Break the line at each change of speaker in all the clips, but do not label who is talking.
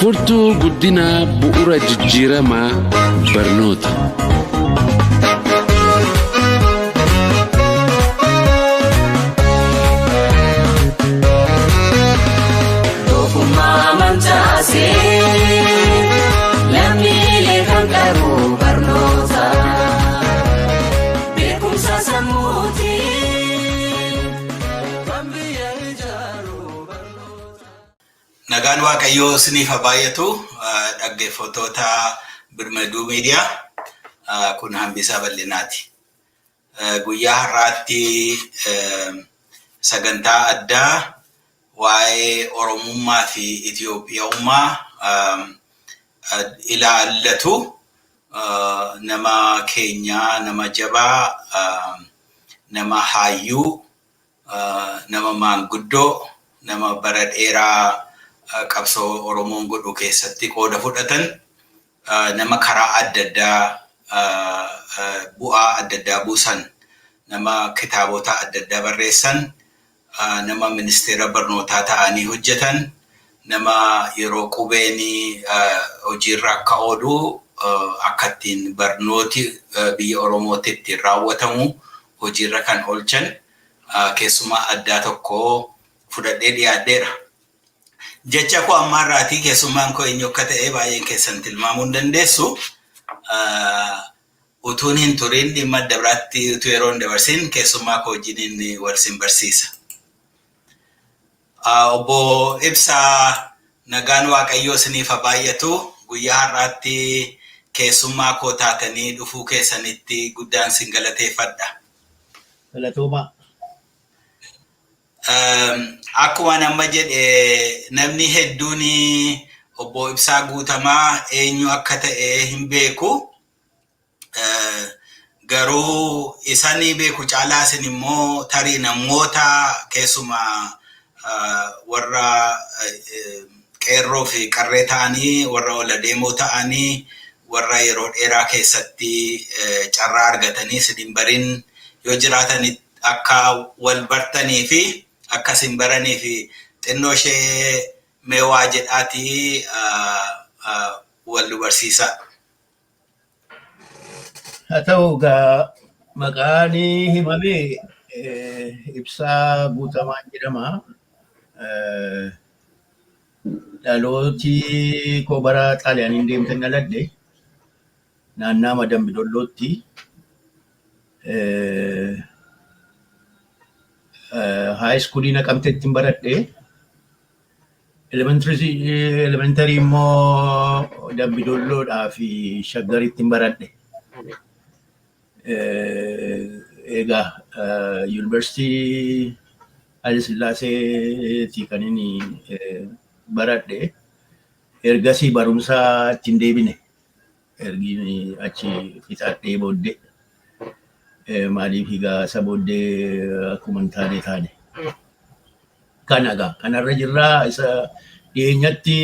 Furtuu guddina bu'uura jijjiiramaa barnoota.
Doofummaa mancaasee lammiilee kan qabu barnoota. Beekumsa sammuutiin kan biyya ijaaru barnoota.
Nagaan Waaqayyoo isiniif haa baay'atu dhaggeeffattoota birmaduu miidiyaa kun hambisaa bal'inaati. Guyyaa har'aatti sagantaa addaa waa'ee Oromummaa fi Itoophiyaummaa ilaallatu nama keenya, nama jabaa, nama hayyuu, nama maanguddoo, nama bara dheeraa qabsoo Oromoon godhu keessatti qooda fudhatan, nama karaa adda addaa bu'aa adda addaa buusan, nama kitaabota adda addaa barreessan, nama ministeera barnootaa ta'anii hojjetan, nama yeroo qubeen hojiirra akka oolu akka ittiin barnooti biyya Oromootti ittiin raawwatamu hojiirra kan oolchan keessumaa addaa tokko fudhadhee dhiyaadheera. Jecha koo ammaarraatii keessummaan koo eenyu akka ta'e baay'een keessan tilmaamuu hin dandeessu. Utuun hin turin dhimma adda biraatti utuu yeroo hin dabarsin keessummaa koo wajjin wal sin barsiisa. Obbo Ibsaa nagaan Waaqayyoo isiniif haa baay'atu. Guyyaa har'aatti keessummaa koo taatanii dhufuu keessanitti guddaan sin galateeffadha.
Galatooma.
Akkuma nama jedhe namni hedduun Obbo Ibsaa Guutamaa eenyu akka ta'e hin beeku. Garuu isanii beeku caalaa isin immoo tarii namoota keessumaa warra qeerroo fi qarree ta'anii, warra ola deemoo ta'anii, warra yeroo dheeraa keessatti carraa argatanii isin barin yoo jiraatan akka wal bartanii fi akka isin baranii fi xinnoo ishee meewaa jedhaatii wal barsiisa.
Haa ta'u egaa maqaan himame Ibsaa Guutamaan jedhama. Dhalooti koo bara Xaaliyaaniin deemtan dhaladhe naannaa Dambidollootti. High school Naqamteetti baradhe. Elementary immoo Dambidolloodhaa fi Shaggaritti baradhe. Egaa University Haile Sillaaseetii kan inni baradhe. Ergasii barumsaa ittiin deebine. Ergi achi fixadhee booddee. Maaliif egaa isa booddee akkuma hin taane. Kan egaa kanarra jirraa isa dhiyeenyatti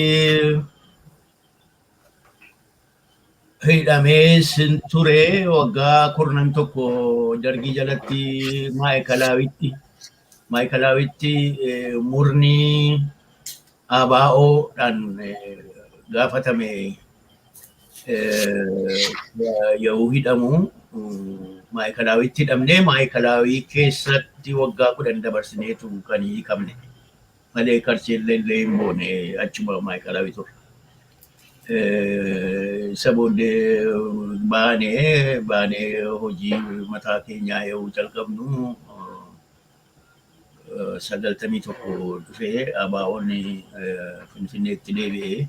hidhamee sin ture waggaa 11 dargii jalatti maayikalawitti murni ABO'dhaan gaafatame yoo hidhamu maayikalawitti hidhamne maayikalawii keessatti waggaa 10 dabarsineetu kan hiikamne malee qarshillee hin boone achuma maayikalawii ture. Isa booddee baanee hojii mataa keenyaa yoo jalqabnu 91 dhufee ABO'n Finfinneetti deebi'ee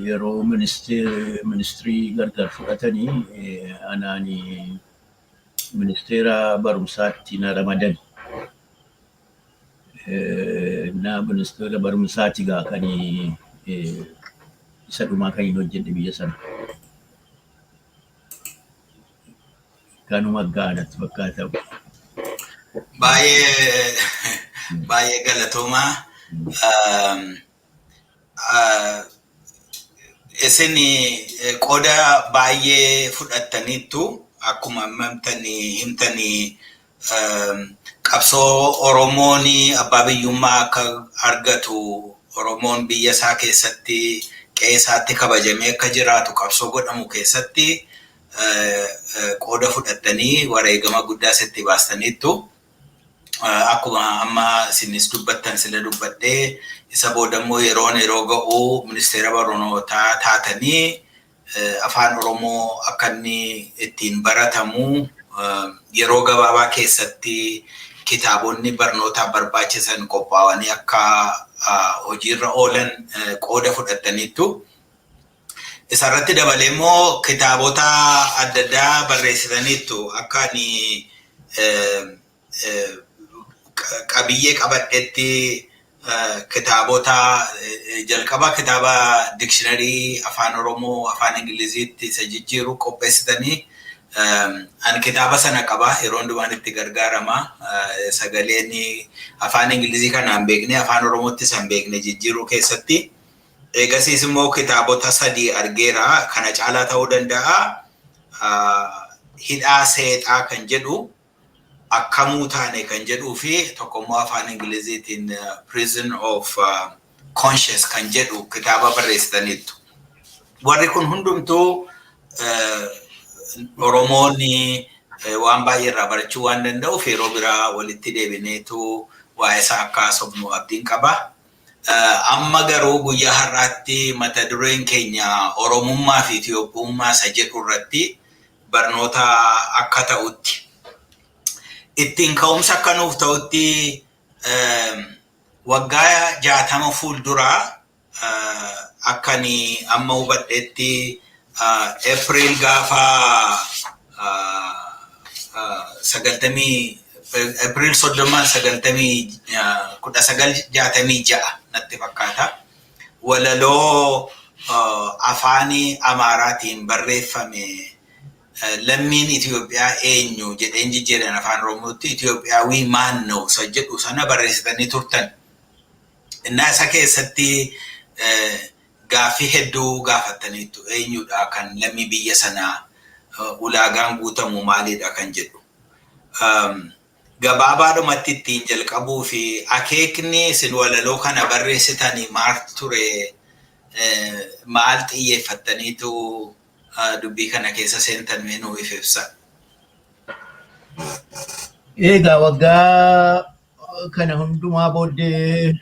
yeroo ministirii gargar fudhatanii anaani ministeera barumsaatti na ramadan. Na ministeera barumsaatti gaa kan isa dhumaa kan hin hojjedhe biyya sana. Kanuma gaanatti fakkaata.
Baay'ee galatoomaa. Isin qooda baay'ee fudhattaniittu akkuma himtanii qabsoo Oromoon abbaa biyyummaa akka argatu Oromoon biyya isaa keessatti qe'ee isaatti kabajamee akka jiraatu qabsoo godhamu keessatti qooda fudhattanii wareegama guddaa sitti baastaniittu. Akkuma amma isinis dubbattan sila dubbadhee isa boodammoo yeroo ga'u ministeera barnootaa taatanii afaan Oromoo akka inni ittiin baratamu yeroo gabaabaa keessatti kitaabonni barnootaa barbaachisan qophaa'anii akka hojiirra oolan qooda fudhattaniittu. Isarratti dabalee immoo kitaabota adda addaa barreessitaniittu akka ani qabiyyee qabadhetti kitaabota jalqaba kitaaba dictionary afaan Oromoo afaan Ingiliziitti isa jijjiiru qopheessitanii an kitaaba sana qaba yeroo hundumaan itti gargaarama sagaleen afaan Ingilizii kanaan beekne afaan Oromootti san beekne jijjiiruu keessatti eegasiis immoo kitaabota 3 argeera kana caalaa ta'uu danda'a hidhaa seexaa kan jedhu akkamuu taane kan jedhuu fi tokkommoo afaan Ingiliziitiin prison of conscience kan jedhu kitaaba barreessitaniittu. Warri kun hundumtuu Oromoon waan baay'ee irraa barachuu waan danda'uuf yeroo biraa walitti deebineetu waa'ee isaa akka sobnu abdiin qaba. Amma garuu guyyaa har'aatti mata dureen keenya Oromummaa fi Itoophiyummaa isa jedhu irratti barnoota akka ta'utti. Ittiin ka'umsa akka nuuf ta'utti waggaa 60 fuulduraa akkani amma hubadheetti April gaafa 30 April 1966 natti fakkaata walaloo afaan Amaraatiin barreeffame Lammiin Itoophiyaa Eenyu jedheen jijjiiran afaan Oromootti Itoophiyaawii maannoo isa jedhu sana barreessitanii turtan. Innaa isa keessatti gaaffii hedduu gaafattaniitu eenyudha kan lammii biyya sanaa ulaagaan guutamu maalidha kan jedhu. Gabaabaadhumatti ittiin jalqabuu fi akeekni isin walaloo kana barreessitanii maal ture maal xiyyeeffattaniitu dubbii kana keessa seentan meenuu ifibsa.
Egaa waggaa kana hundumaa booddee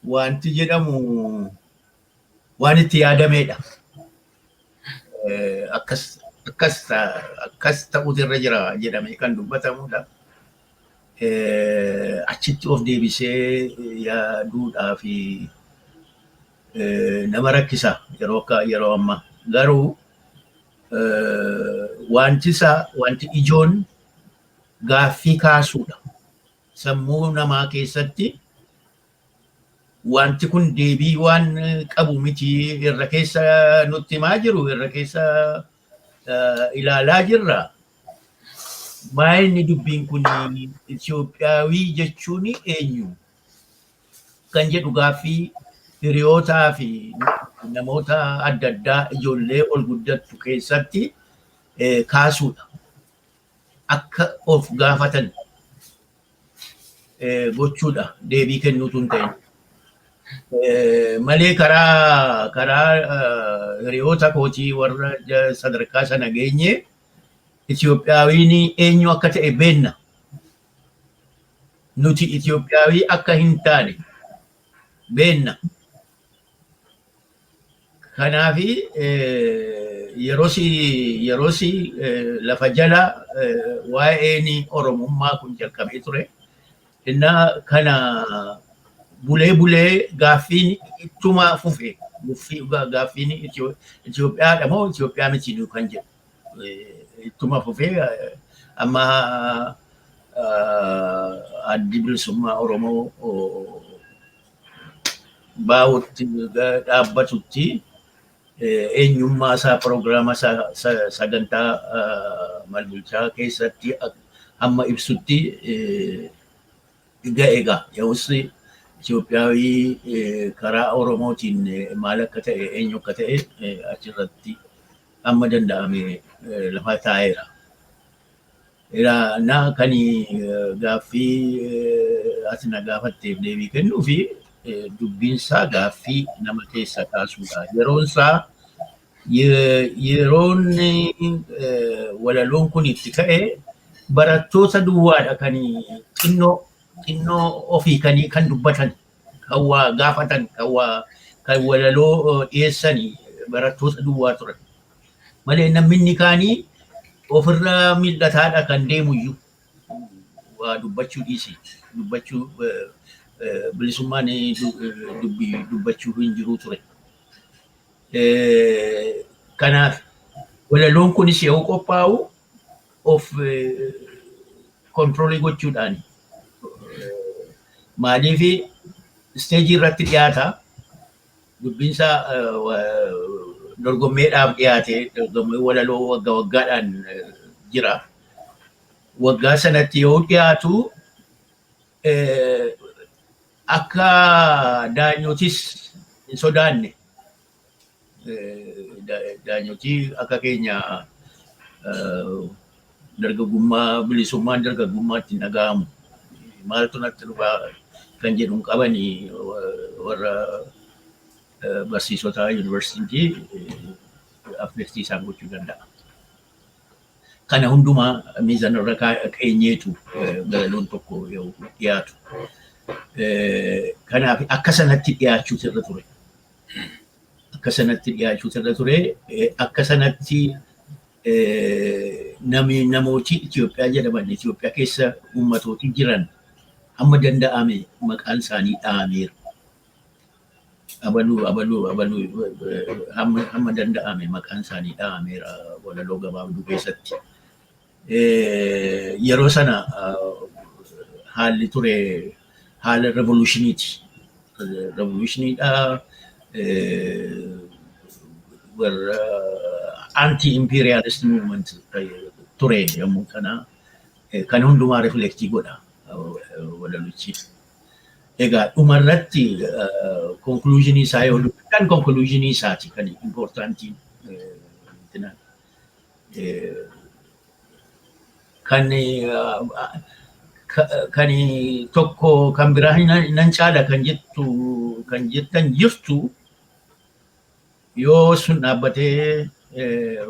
wanti jedhamu waan itti yaadameedha. Akkas ta'utu irra jira jedhamee kan dubbatamudha. Achitti of deebisee yaaduudhaa fi nama rakkisa yeroo ammaa. Garuu wanti ijoon gaaffii kaasuudha. Sammuu namaa keessatti wanti kun deebii waan qabu miti irra keessa nutti himaa jiru irra keessa ilaalaa jirra. Maayilni dubbiin kun Itoophiyaawii jechuun eenyu kan jedhu gaaffii hiriyootaa fi namoota adda addaa ijoollee ol guddattu keessatti kaasuudha. Akka of gaafatan gochuudha deebii kennuutu hin ta'in. Malee karaa hiriyoota kootii warra sadarkaa sana geenye Itoophiyaawiin eenyu akka ta'e beenna. Nuti Itoophiyaawii akka hin taane beenna. Kanaafi yeroosi lafa jala waa'een Oromummaa kun jalqabee ture. Innaa kana bulee gaaffiin ittuma fufe. Gaaffiin Itoophiyaadha moo Itoophiyaa miti kan jedhu. Ittuma fufee amma addi bilisummaa Oromoo baa'utti dhaabbatutti eenyummaa isaa piroogiraama sagantaa malbulchaa keessatti amma ibsutti ga'eega. Yawus Itoophiyaawii karaa Oromootiin maal akka ta'e eenyu akka ta'e achirratti amma danda'ame lafa taa'eera. Na kani gaaffii asina gaafatteef deebii kennuu fi dubbinsaa gaaffii nama keessa kaasuudha. Yeroon walaloon kun itti ka'e barattoota duwwaadha kan xinnoo ofii kan dubbatan, kan waa gaafatan, kan walaloo dhiyeessanii barattoota duwwaa turan. Malee namni kaanii ofirraa mil'ataadha kan deemuyyuu waa dubbachuu dhiisi. Dubbachuu bilisummaan dubbachuu hin jiru ture. Kanaaf walaloon kunis yoo qophaa'u of kontroolii gochuudhaan maaliif isteejii irratti dhiyaata dubbinsaa dorgommeedhaaf dhiyaate dorgommee walaloo waggaadhaan jira. Waggaa sanatti yoo dhiyaatu akka daanyotis hin sodaanne. Daanyotii akka keenya dargaggummaa bilisummaan dargaggummaatti hin dhaga'amu. Maaltu natti dhufaa kan jedhu qabanii warra barsiisota yuunivarsiitii affeertii isaan gochuu danda'a. Kana hundumaa miizanarra keenyeetu walaloon tokko yoo dhiyaatu. Kanaaf akka sanatti dhiyaachuu irra ture. Akka sanatti dhiyaachuu irra ture. Akka sanatti namooti Itoophiyaa jedhaman Itoophiyaa keessa uummatooti jiran hamma danda'ame maqaan isaanii dhaameera. Abaluu hamma danda'ame maqaan isaanii dhaameera walaloo gabaabduu keessatti. Yeroo sana haalli ture haala revolushiniiti. Revolutioniidha. Warra anti-imperialist movement ture yommuu kana kan hundumaa reflektii godha walalichi. Egaa dhumarratti conclusion isaa yoo dubbitan conclusion isaati kan importantiin kan tokko kan biraa nan caala kan jettan jirtu yoo sun dhaabbatee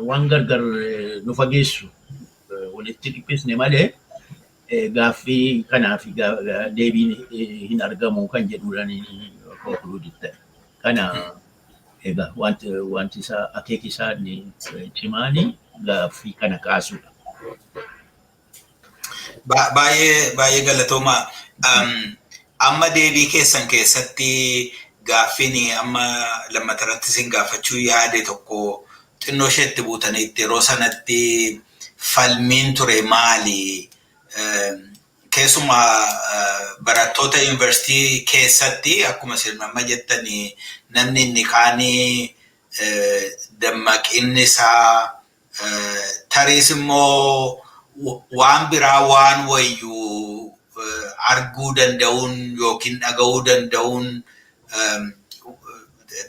waan gargar nu fageessu walitti dhiphisne malee gaaffii kanaaf deebiin hin argamu kan jedhuudhaan konkuluudii ta'e. Kana egaa wanti isaa akeeki isaa cimaanii gaaffii kana kaasuudha.
Baay'ee galatooma. Amma deebii keessan keessatti gaaffiin amma lammatarratti isin gaafachuu yaade tokko xinnoo isheetti buutaniitti yeroo sanatti falmiin ture maali? Keessumaa barattoota yuunivarsiitii keessatti akkuma isin amma jettanii namni inni kaanii dammaqinni isaa tariis immoo waan biraa waan wayyuu arguu danda'uun yookiin dhaga'uu danda'uun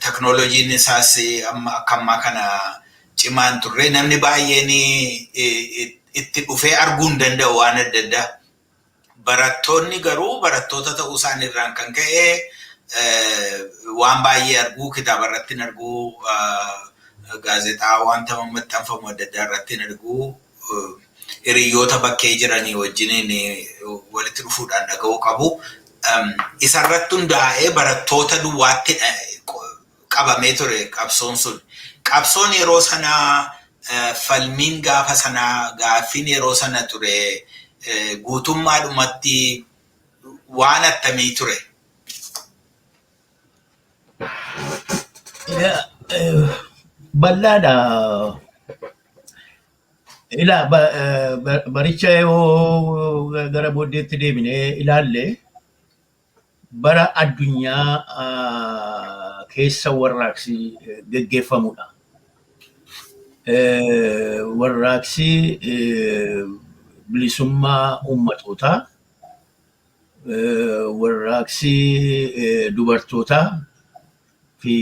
teknooloojiin isaas akka ammaa kana cimaan turre namni baay'een itti dhufee arguu hin danda'u waan adda addaa. Barattoonni garuu barattoota ta'uu isaaniirraan kan ka'e waan baay'ee arguu kitaaba irratti hin arguu gaazexaa wanta maxxanfamu adda addaa irratti hin arguu hiriyoota bakkee jiranii wajjiniin walitti dhufuudhaan dhaga'uu qabu. Isarratti hundaa'ee barattoota duwwaatti qabamee ture qabsoon sun. Qabsoon yeroo sanaa falmiin gaafa sanaa gaaffiin yeroo sana ture guutummaadhumatti waan attamii ture.
Bal'aadha. Baricha yoo gara booddeetti deebinee ilaalle bara addunyaa keessa warraaqsi geggeeffamudha. Warraaqsi bilisummaa ummatootaa, warraaqsi dubartootaa fi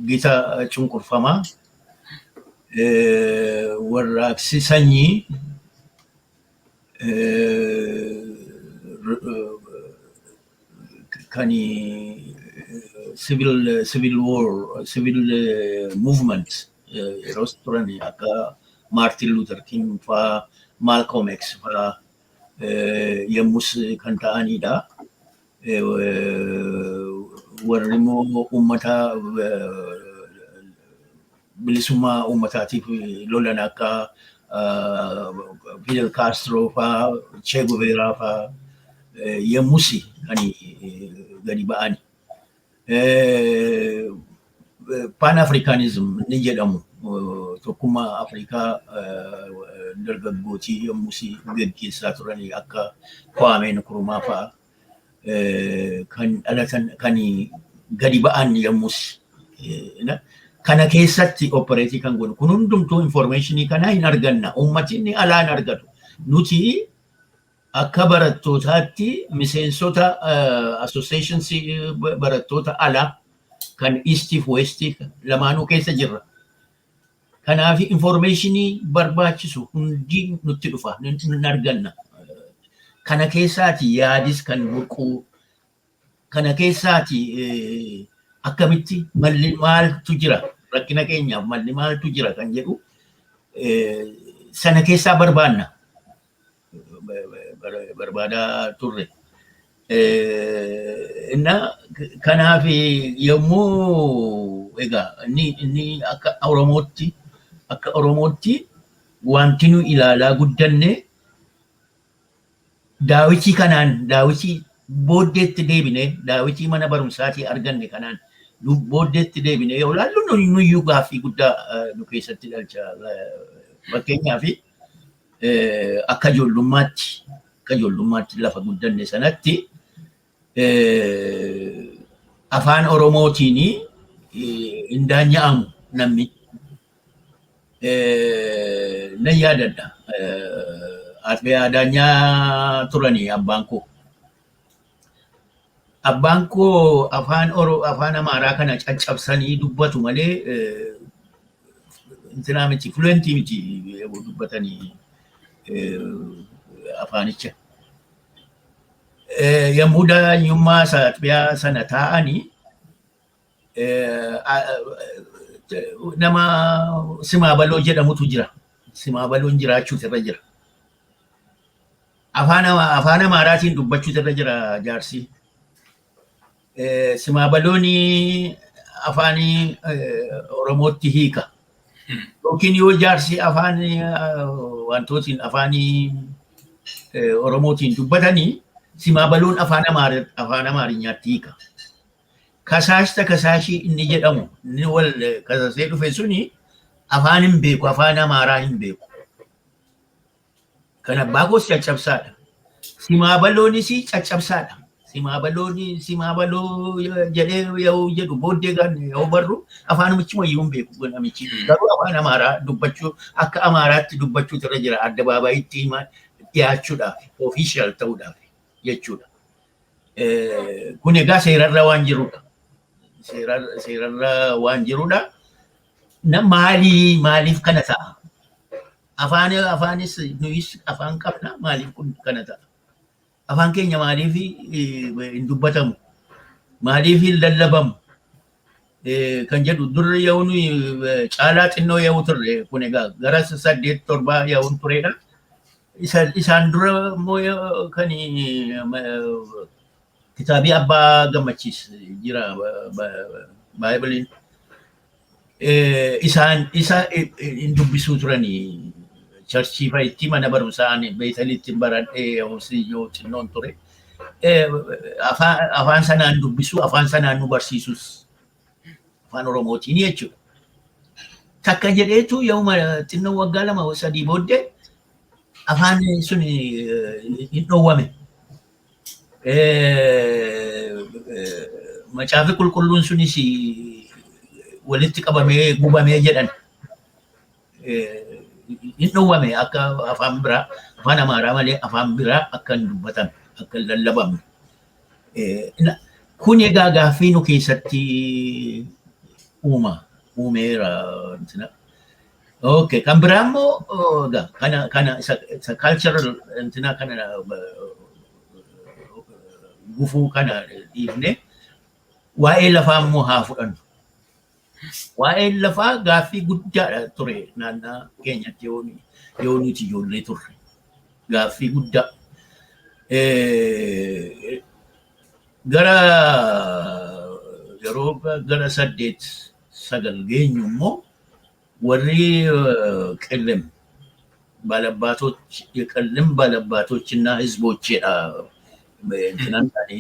gita cunqurfamaa, warraaqsi sanyii kan civil war, civil movement yeroo turan akka Martin Luther King faa Malcolm X faa yemmus kan ta'anidha. Warri immoo uummata bilisummaa uummataatiif lolan akka Fidel Castro faa Che Guevara faa yemmusi kan gadi ba'ani. Pan-Africanism ni jedhamu tokkummaa Afrikaa dargaggootii yemmusi gaggeessaa turanii akka Kwame Nkrumah faa kan dhalatan kan gadi ba'an yemmus kana keessatti opereetii kan godhu kun hundumtuu informationii kana hin arganna uummatni alaan argatu nuti akka barattootaatti miseensota associations barattoota alaa kan east fi west lamaanuu keessa jirra kanaaf informationii barbaachisu hundi nutti dhufa hin arganna kana keessaati yaadis kan burquu kana keessaati akkamitti malli maaltu jira rakkina keenyaaf malli maaltu jira kan jedhu sana keessaa barbaanna barbaada turre inna kanaaf yommuu egaa inni akka Oromootti wanti nu ilaalaa guddanne Daawwitii kanaan daawwitii booddeetti deebine daawwitii mana barumsaatii arganne kanaan booddeetti deebine yoo laallu nuyyuu gaaffii guddaa nu keessatti dhalcha fakkeenyaaf akka ijoollummaatti lafa guddanne sanatti afaan Oromootiin hin daanya'amu namni nan yaadadha. Adanya turani abbanko afaan Amaaraa kana caccabsanii dubbatu malee intina miti fluenti miti dubbatanii afaanicha yommuu daanyummaa saatbiyaa sana taa'anii nama simaabaloo jedhamutu jira simaabaloon jiraachuu irra jira afaan Amaaraatiin dubbachuu irra jira jaarsi. Simaabalooni afaan Oromootti hiika. Yookiin yoo jaarsi afaan wantootiin afaan Oromootiin dubbatanii simaabaloon afaan Amaarኛatti hiika. Kasaashii inni jedhamu inni wal kasasee dhufe suni afaan hin beeku afaan Amaaraa hin beeku. Kana baagos caccabsaadha. Simaabaloonis caccabsaadha. Simaabaloo jedhee yoo jedhu booddee gan yoo barru afaanumichi wayyuu hin beeku namichi. Garuu afaan Amaaraa dubbachuu akka Amaaraatti dubbachuu irra jira adda baabaayitti dhiyaachuudhaaf official ta'uudhaaf jechuudha. Kun egaa seerarra waan jirudha. Seerarra waan jirudha. Maaliif kana ta'a? Afaanis nuyis afaan qabna maaliif kun kana ta'a? Afaan keenya maaliif hin dubbatamu? Maaliif hin lallabamu? Kan jedhu durri yoo nuyi caalaa xinnoo yoo turre kun egaa gara 8-7 yoo turedha. Isaan dura immoo kan kitaabii Abbaa Gammachiis jira Baayibaliin. Isa hin dubbisuu turanii charchii fa'itti mana barumsaan beetalitti baradhee yoo xinnoon ture. Afaan sanaan dubbisuu afaan sanaan nu barsiisus afaan Oromootiin jechuudha. Takka jedheetu yooma xinnoo waggaa 2-3 booddee afaan sun hin dhoowwame. Macaafi qulqulluun sunis walitti qabamee gubamee jedhan hin dhoowwame akka afaan biraa afaan Amaaraa malee afaan biraa akka hin dubbatan akka hin lallabamne. Kun egaa gaaffii nu keessatti uumeera. Okay, kan biraa immoo kana isa cultural intina kana gufuu kana dhiifne waa'ee lafaa immoo haa fudhannu. Waa'ee lafaa gaaffii guddaadha ture naannaa keenyatti yoo nuti ijoollee turre. Gaaffii guddaa. Gara yeroo gara 8-9 geenyu immoo warri qellem ባለባቶችና ህዝቦችና እንትናንታኔ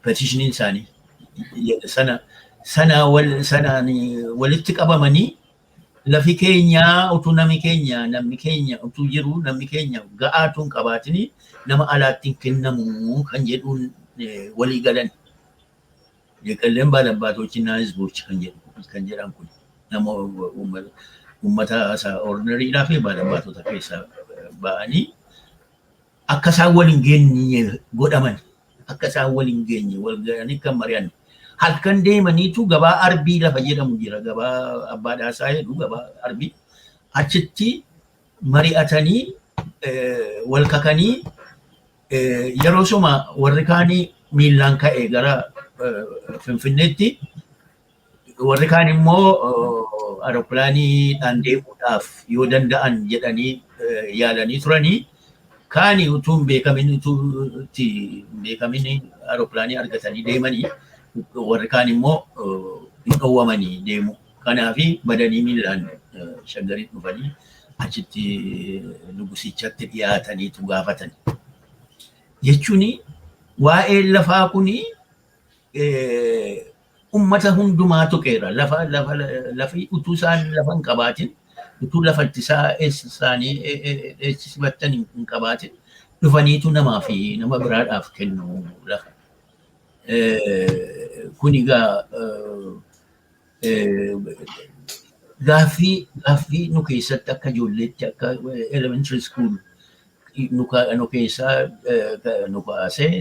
ፔቲሽኒን ሳኒ ሰናኒ ወልት ቀበመኒ ለፊ ኬኛ ኡቱ ነሚ ኬኛ ኡቱ ጅሩ ነሚ ኬኛ ገአቱን ቀባትኒ ነማ አላቲን ከነሙ ከንጀዱን ወሊ ገለን የቀለም ባለባቶችና ህዝቦች ከንጀራን ኩን ነሞ ummata ordinary fi baalabaatota keessa ba'anii akka isaan waliin geenye godhaman akka isaan waliin geenye wal ga'anii kan mari'an halkan deemaniitu gabaa arbii lafa jedhamu jira gabaa abbaa dhaasaa jedhu gabaa arbii achitti mari'atanii wal kakanii yeroo suma warri kaanii miillaan ka'e gara Finfinneetti warri kaan immoo aeroplaanii dhaan deemuudhaaf yoo danda'an jedhanii yaalanii turanii kaani utuun beekamin aeroplaanii argatanii deemanii warri kaan immoo hin dhowwamanii deemu. Kanaafi badanii miilaan shaggarii dhufanii achitti nugusichatti dhiyaataniitu gaafatan. Jechuun waa'ee lafaa kuni ummata hundumaa tuqeera lafi utuu isaan lafa hin qabaatin utuu lafatti isaanii eessisbatan hin qabaatin dhufaniitu namaa fi nama biraadhaaf kennu lafa. Kun egaa gaaffii nu keessatti akka ijoolleetti akka elementary school nu keessaa nu kaasee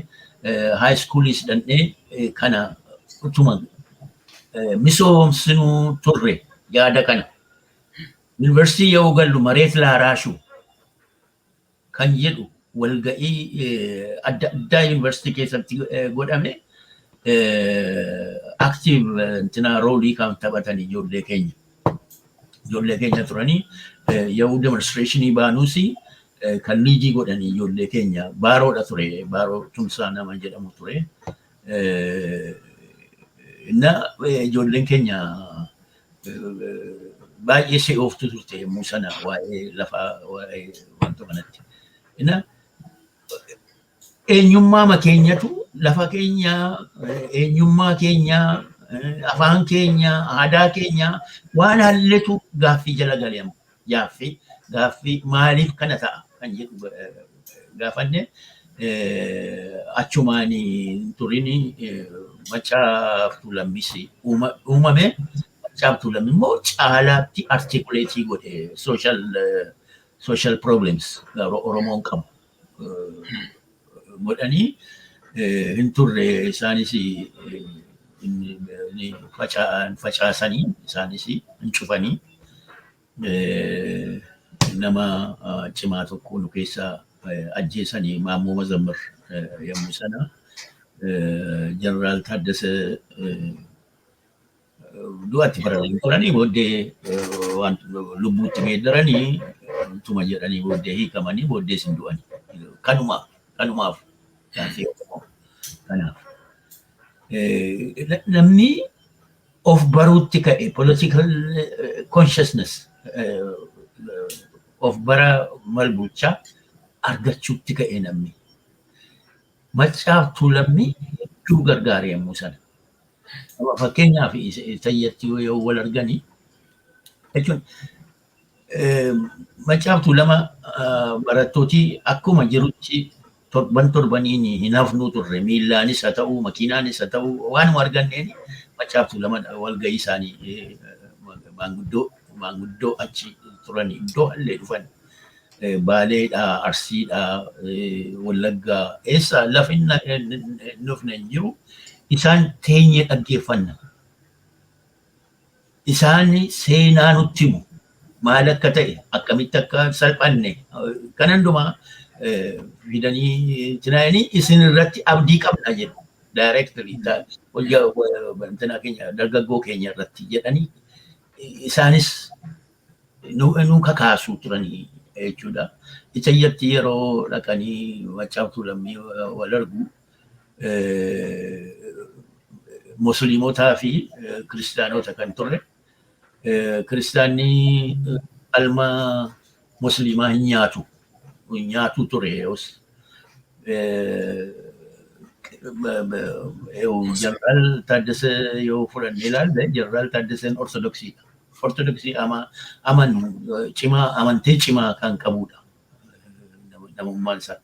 high schoolis dhandhee kana utuma misoomsinuu turre yaada kana. Yuunivarsiitii yoo gallu mareet laaraashu kan jedhu walga'ii adda addaa yuunivarsiitii keessatti godhame active intina roolii kan taphatan ijoollee keenya turanii yoo demonstrationii baanuusi kan liigii godhanii ijoollee keenya baaroodha ture baaroo tumsaa nama jedhamu ture. Na ijoolleen keenya baay'ee se'ooftu turte yommuu sana waa'ee lafaa waa'ee wanta kanatti. Eenyummaa keenyatu lafa keenya eenyummaa keenya afaan keenya aadaa keenya waan halletu gaaffii jala galeemu gaaffii maaliif kana ta'a kan jedhu gaafanne achumaani turini macaaftu lammisi uumame macaaftu lammi immoo caalaatti artikuleetii godhe social problems Oromoon qabu godhanii hin turre isaanis facaasanii isaanis hin cufanii nama cimaa tokko nu keessaa ajjeesanii Maammoo Mazammir yommuu sana Jeneraal Taaddasee du'atti faradanii turanii booddee waan lubbuutti geeddaranii tuma jedhanii booddee hiikamanii booddee sin du'anii. Kanumaaf kanaaf namni of baruutti ka'e political consciousness of bara malbulchaa argachuutti ka'e namni. Macaaftuu lammi hedduu gargaare yommuu sana. Fakkeenyaaf isayyatti yoo wal arganii jechuun macaaftuu lama barattootii akkuma jirutti torbaniin hin hafnuu turre miillaanis haa ta'uu makiinaanis haa ta'uu waanuma arganneen macaaftuu lama walga'ii isaanii maanguddoo achi turan iddoo hallee dhufan. Baaleedhaa, Arsiidhaa, Wallaggaa eessa lafa nufne hin jiru isaan teenyee dhaggeeffanna. Isaan seenaa nutti himu. Maal akka ta'e akkamitti akka salphanne kan hundumaa fidanii jiraanii isin irratti abdii qabna jedhu directly wantoota keenya dargaggoo keenya irratti jedhanii isaanis nu kakaasu turanii jechuudha. Itti yeroo dhaqanii Maccaaftuu Lammii wal argu musliimotaa fi kiristaanota kan turre. Kiristaanni alma musliimaa hin nyaatu ture yoos Jeneraal Taaddasee yoo fudhannee ilaalle Jeneraal Taaddaseen ortodoksii amantee cimaa kan qabudha namummaan isaa.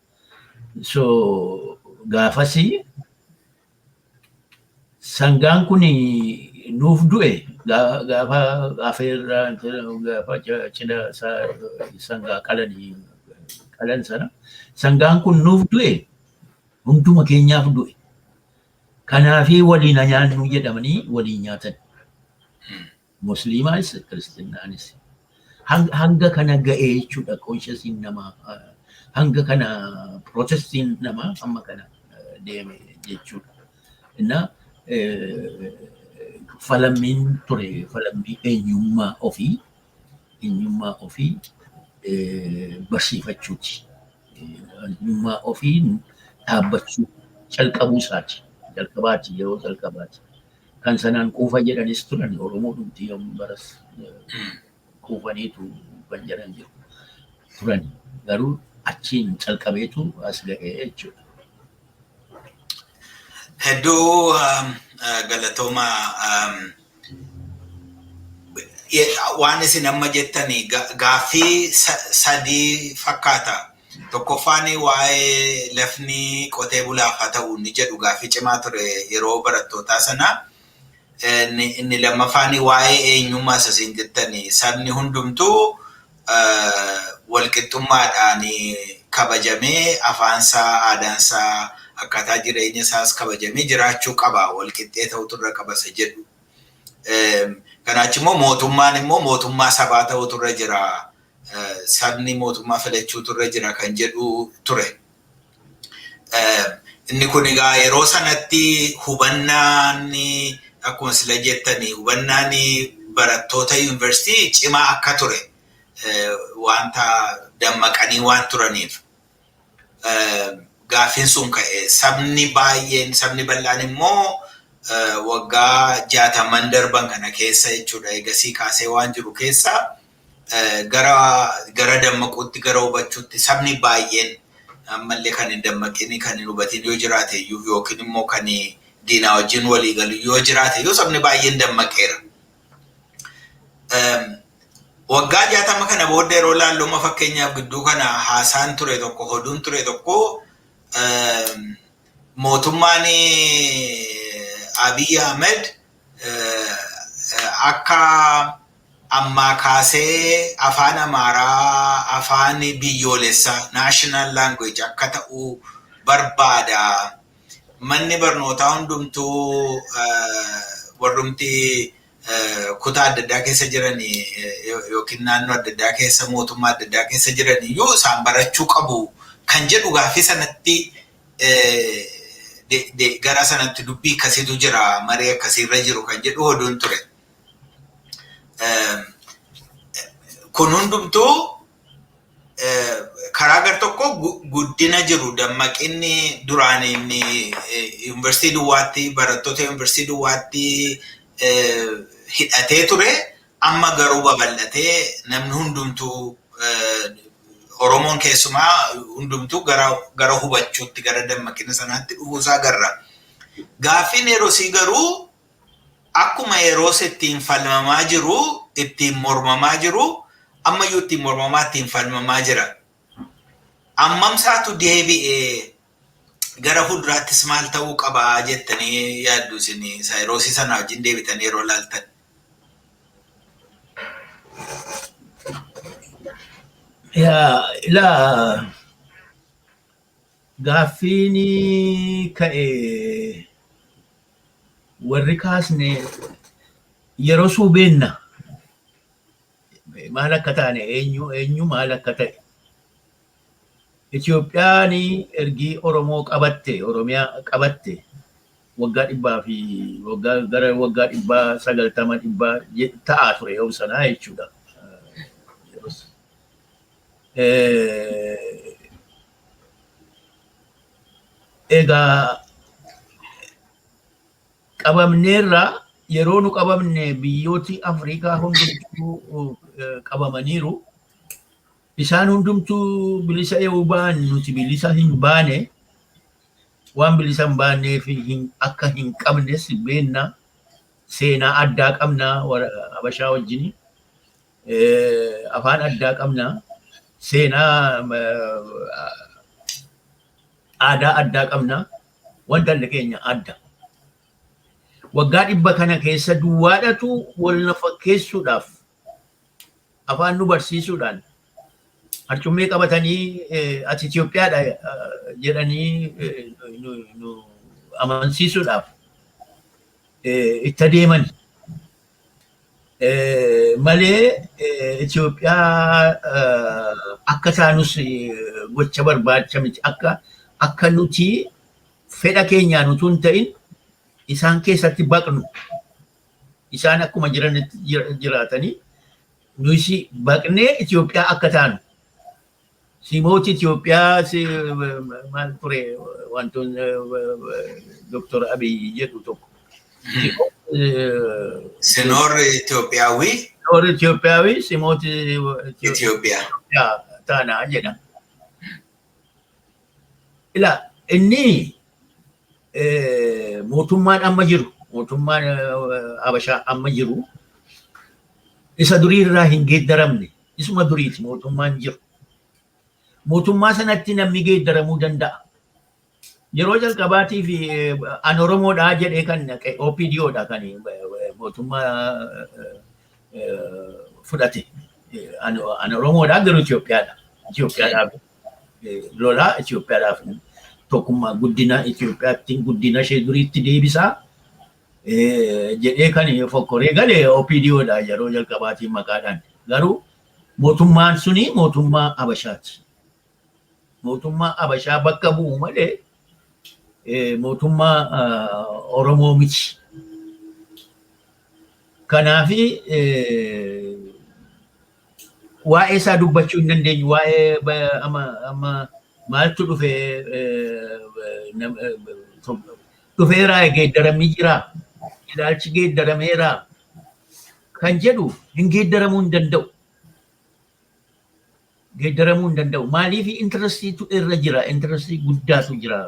So gaafasi sangaan kun nuuf du'e gaafa afeerraa gaafa cidha sangaa qalan sana sangaan kun nuuf du'e hunduma keenyaaf du'e. Kanaafi waliin nyaannu jedhamanii waliin nyaatan. Musliimaanis kiristaanaanis hanga kana ga'ee jechuudha consciousiin namaa hanga kana protestiin namaa amma kana deeme jechuudha. Innaa falammiin ture falammii eenyummaa ofii barsiifachuuti. Eenyummaa ofii dhaabbachuu calqabuu isaati. Yeroo calqabaati. Kan sanaan quufa jedhanis turan Oromoo dhumti yommuu baras quufaniitu kan jedhan jiru turan. Garuu achiin calqabeetu as ga'ee jechuudha.
Hedduu galatooma waan isin amma jettanii gaaffii sadii fakkaata. Tokkoffaan waa'ee lafni qotee bulaaf haa ta'u ni jedhu gaaffii cimaa ture yeroo barattootaa sana. Inni lammaffaan waa'ee eenyummaa isin jettanii sabni hundumtuu walqixxummaadhaan kabajamee afaansaa aadaansaa akkaataa jireenya isaas kabajamee jiraachuu qaba walqixxee ta'utu irra qabasa jedhu. Kanaaf immoo mootummaan immoo mootummaa sabaa ta'utu irra jira. Sabni mootummaa filachuutu irra jira kan jedhu ture. Inni kun egaa yeroo sanatti hubannaan akkuma sila jettanii hubannaan barattoota yuunivarsiitii cimaa akka ture wanta dammaqanii waan turaniif. Gaaffiin sun ka'e sabni bal'aan immoo waggaa 60 darban kana keessa jechuudha. Egasii kaasee waan jiru keessa gara dammaquutti gara hubachuutti sabni baay'een ammallee kan hin dammaqin kan hin hubatin yoo jiraate yookiin immoo kan diinaa wajjin walii galu yoo jiraate yoo sabni baay'een dammaqeera. Waggaa 60 kana booda yeroo laalluma fakkeenyaaf gidduu kana haasaan ture tokko hoduun ture tokko mootummaan Abiy Ahmed akka ammaa kaasee afaan Amaraa afaan biyyoolessaa national language akka ta'u barbaada. Manni barnootaa hundumtuu warrumti kutaa adda addaa keessa jiran yookiin naannoo adda addaa keessa mootummaa adda addaa keessa jiran yoo isaan barachuu qabu kan jedhu gaaffii sanatti gara sanatti dubbii akkasiitu jira maree akkasiirra jiru kan jedhu hoduun ture. Kun hundumtuu karaa gar tokko guddina jiru dammaqinni duraan inni yuunivarsiitii duwwaatti barattoota yuunivarsiitii duwwaatti hidhatee ture amma garuu babal'atee namni hundumtuu Oromoon keessumaa hundumtuu gara hubachuutti gara dammaqina sanaatti dhufuusaa agarra. Gaaffiin yeroo garuu akkuma yeroo ittiin falmamaa jiru ittiin mormamaa jiru ammayyuu ittiin mormamaa ittiin falmamaa jira. Ammamsaatu deebi'ee gara fuulduraattis maal ta'uu qaba jettanii yaaddu isin yeroo sana wajjin deebitanii yeroo laaltan.
Ilaa gaaffiin ka'e warri kaasne yeroo suubeenna maal akka taane eenyu maal akka ta'e Itoophiyaan ergi Oromoo qabatte Oromiyaa qabatte waggaa 100 fi gara waggaa 190 ta'aa ture yoo sanaa jechuudha. Egaa qabamneerra yeroo nu qabamne biyyooti Afrikaa hundumtuu qabamaniiru. Isaan hundumtuu bilisa yoo ba'an nuti bilisa hin baane waan bilisa hin baaneef akka hin qabnes beenna seenaa addaa qabna Habashaa wajjin afaan addaa qabna seenaa aadaa addaa qabna wanta keenya adda. Waggaa 100 kana keessa duwwaadhatu wal na fakkeessuudhaaf afaan nu barsiisuudhaan harcummee qabatanii ati Itoophiyaadha jedhanii nu amansiisuudhaaf itti adeeman malee Itoophiyaa akka taanus gocha barbaacha miti akka nuti fedha keenyaan utuu hin ta'in isaan keessatti baqnu isaan akkuma jiranitti jiraatanii nuyi baqnee Itoophiyaa akka taanu Simooti Itoophiyaa maal ture wantoon Dr. Abiy jedhu tokko.
Sinoor Itoophiyaawi.
Sinoor Itoophiyaawi Simooti
Itoophiyaa.
Taanaa jedha. Ila inni mootummaan amma jiru mootummaan Habashaa amma jiru isa durii irraa hin geeddaramne isuma duriiti mootummaan jiru. Mootummaa sanatti namni geeddaramuu danda'a. Yeroo jalqabaatii fi an Oromoodhaa jedhee kan OPDOdha kan mootummaa fudhate. An Oromoodhaa garuu Itoophiyaadha. Itoophiyaadhaaf lolaa Itoophiyaadhaaf tokkummaa guddina Itoophiyaatti guddina ishee duriitti deebisaa jedhee kan fokkoree galee OPDOdha yeroo jalqabaatii maqaadhaan. Garuu mootummaan suni mootummaa Habashaati. Mootummaa Habashaa bakka bu'u malee mootummaa Oromoo miti. Kanaaf waa'ee isaa dubbachuu hin dandeenyu. Waa'ee amma maaltu dhufeeraa geeddaramni jira. Ilaalchi geeddarameera kan jedhu hin geeddaramuu hin danda'u. Geeddaramuu hin danda'u. Maaliif intarestiitu irra jira? Intarestii guddaatu jira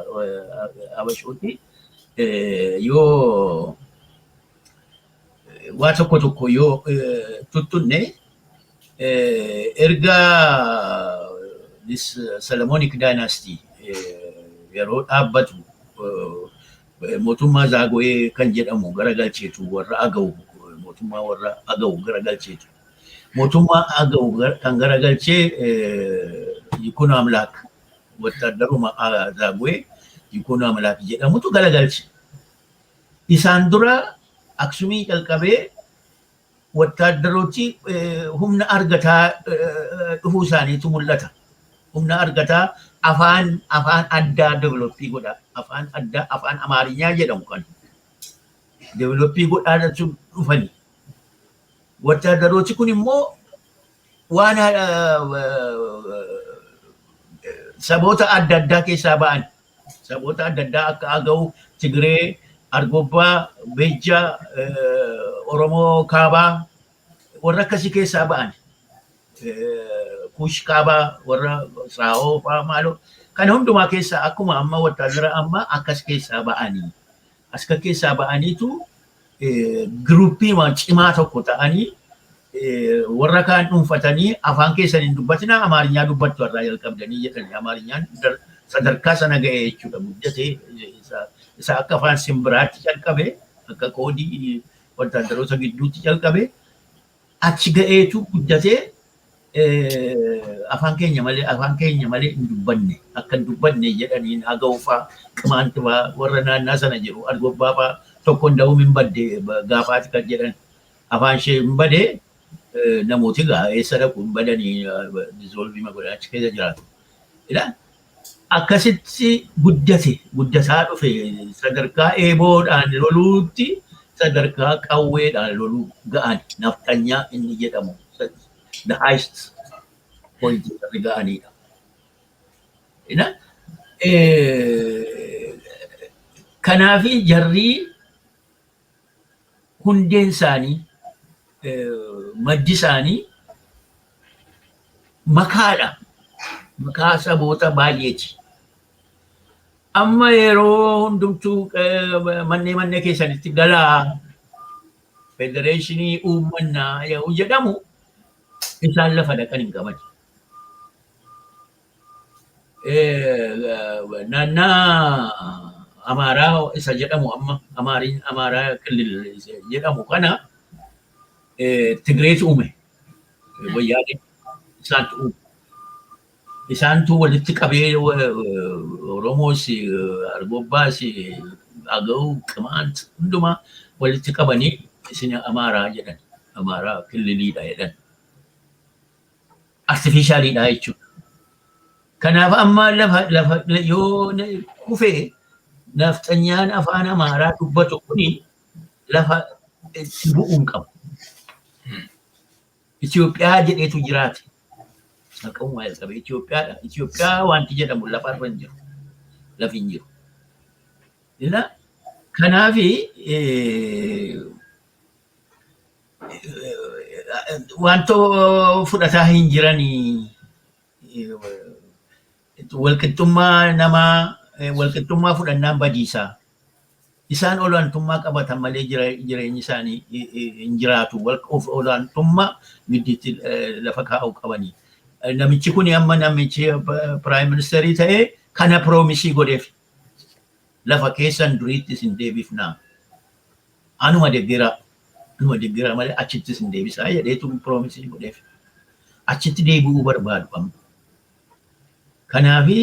Habashooti. Yoo waa tokko yoo tuttunne erga Solomonic dynasty yeroo dhaabbatu mootummaa Zaago'ee kan jedhamu garagalcheetu warra Agaw mootummaa warra Agaw garagalcheetu. Mootummaa Agaw kan garagalchee Yikun Amlaak wattaaddaruma Zaago'ee Yikun Amlaak jedhamutu garagalche. Isaan dura Aksumii calqabee wattaaddarooti humna argataa dhufuu isaaniitu mul'ata. Humna argataa afaan addaa developii godha. Afaan addaa afaan Amaarinyaa jedhamu kan developii godhaa dhufani. Wattaaddarooti kun immoo waan saboota adda addaa keessaa ba'an. Saboota adda addaa akka Agaw, Tigree, Argobbaa, Beejjaa, Oromoo Kaabaa warra akkasii keessaa ba'an. Kuush Kaabaa warra Saahoo fa'aa maaloo kan hundumaa keessaa akkuma amma wattaaddara amma akkas keessaa ba'anii. Aska keessaa ba'aniitu giruuppii cimaa tokko ta'anii warra kaan dhuunfatanii afaan keessan hin dubbatina Amaarinyaa dubbattu irraa jalqabdanii jedhanii Amaarinyaan sadarkaa sana ga'ee jechuudha guddatee isa akka afaan simbiraatti calqabe akka qoodii wattaaddaroota gidduutti calqabe achi ga'eetu guddatee afaan keenya malee hin dubbanne akka hin dubbanne jedhaniin Agaw fa'aa Qimaanti fa'aa warra naannaa sana jiru Argobbaa fa'aa tokkoon da'uu hin badde gaafaati kan jedhan afaan ishee hin badee namooti gaa eessa dhaqu hin badanii dizoolvii magodhaa achi keessa jiraatu. Akkasitti guddataa dhufe sadarkaa eeboodhaan loluutti sadarkaa qawweedhaan loluu ga'an naftanyaa inni jedhamu the highest point irra ga'anidha. Kanaafi jarrii hundeen isaanii maddi isaanii makaadha. Makaa saboota baay'eeti. Amma yeroo hundumtuu mannee keessanitti galaa federeeshinii uummannaa yoo jedhamu isaan lafa dhaqan hin qaban. Naannaa Amaaraa isa jedhamu amma Amaaraa Kilil jedhamu kana Tigreet uume wayyaanee isaantu uume. Isaantu walitti qabee Oromoos, Arbobbaas, Agaw, Qimaant hundumaa walitti qabanii isin Amaaraa jedhan. Amaaraa Kililiidha jedhan. Artificialiidha jechuudha. Kanaaf amma lafa yoo kufee naftanyaan afaan Amaaraa dubbatu kuni lafa itti bu'uun qaba. Itoophiyaa jedheetu jiraate. Akkuma qabe Itoophiyaadha. Itoophiyaa wanti jedhamu lafa irra hin jiru. Lafi hin jiru. Kanaafi wantoo fudhataa hin jiranii walqixxummaa namaa walqixxummaa fudhannaan badiisaa. Isaan olaantummaa qabatan malee jireenyi isaanii hin jiraatu. Olaantummaa giddiitti lafa kaa'uu qabanii. Namichi kuni amma namichi Prime Ministerii ta'ee kana piroomisii godheef lafa keessan duriitti isin deebifnaa. Anuma deeggiraa malee achitti isin deebisaa jedheetu piroomisii godheef. Achitti deebi'uu barbaadu amma. Kanaafi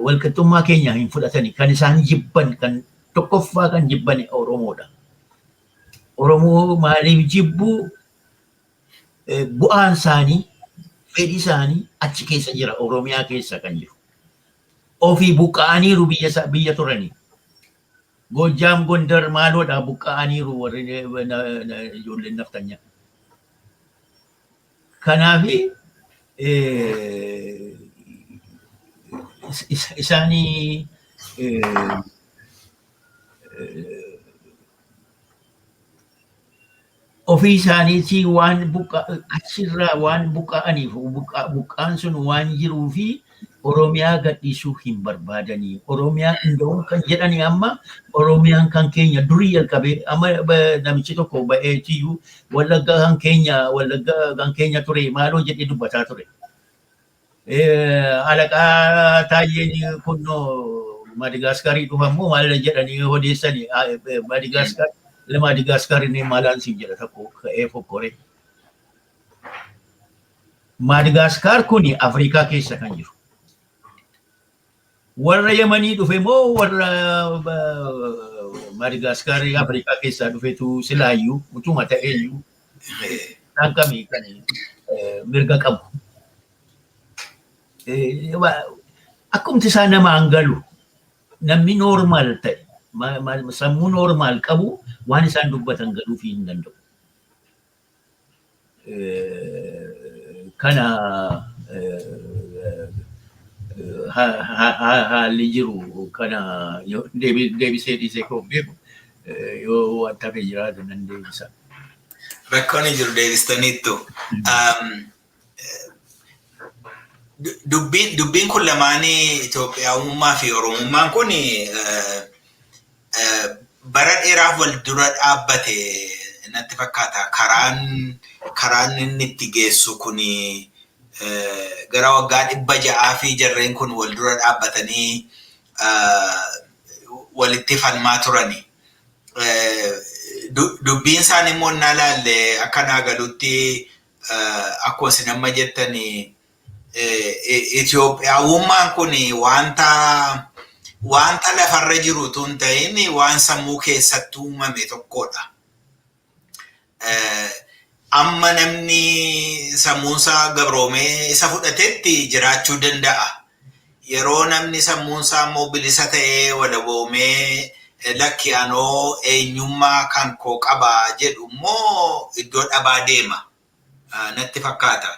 walqixxummaa keenya hin fudhatani. Kan isaan jibban kan tokkoffaa kan jibban Oromoodha. Oromoo maaliif jibbu? Bu'aan isaanii, fedhii isaanii achi keessa jira. Oromiyaa keessa kan jiru. Ofii buqqa'aniiru biyya turanii. Gojaam Gondar maaloodha buqqa'aniiru warri ijoolleen naftanyaa. Kanaafi isaanii ofii isaaniitii waan achirraa waan buqqa'aniif buqqaan sun waan jiruu fi Oromiyaa gadhiisuu hin barbaadanii. Oromiyaa inda'uun kan jedhani amma Oromiyaan kan keenya durii jalqabee amma namichi tokko ba'eetiyyuu Wallagga kan keenya ture maaloo jedhee dubbataa ture. Alaqaa Taayyeen kunnoo Madagaskarii dhufammoo maal jedhanii odeessanii Madagaskar inni maalaan siif jedha tokko ka'ee fokkore. Madagaskar kuni Afrikaa keessa kan jiru. Warra Yemanii dhufe moo warra Madagaskar Afrikaa keessaa dhufetu silaayyuu utuma ta'eeyyuu akkamii kan mirga qabu. Akkumti isaa namaan galu namni normaal ta'e sammuu normaal qabu waan isaan dubbatan galuu fi hin danda'u. Kana haalli jiru kana deebisee dhiisee koo beeku yoo wanta fe jiraatu nan deebisa.
Rakkoon jiru deebistaniittu. Dubbiin kun lamaanii Itoophiyaawummaa fi Oromummaan kun bara dheeraaf wal dura dhaabbate natti fakkaata. Karaan inni itti geessu kun gara waggaa 600 fi jarreen kun wal dura dhaabbatanii walitti falmaa turani. Dubbiin isaanii immoo na laalle akka naa galutti akkuma isin amma jettanii Itoophiyaawummaan kun wanta wanta lafarra jiru tun ta'in waan sammuu keessatti uumame tokkodha. Amma namni sammuunsaa gabroomee isa fudhatetti jiraachuu danda'a. Yeroo namni sammuunsaa immoo bilisa ta'ee walaboomee lakki anoo eenyummaa kan koo qabaa jedhu immoo iddoo dhabaa deema natti fakkaata.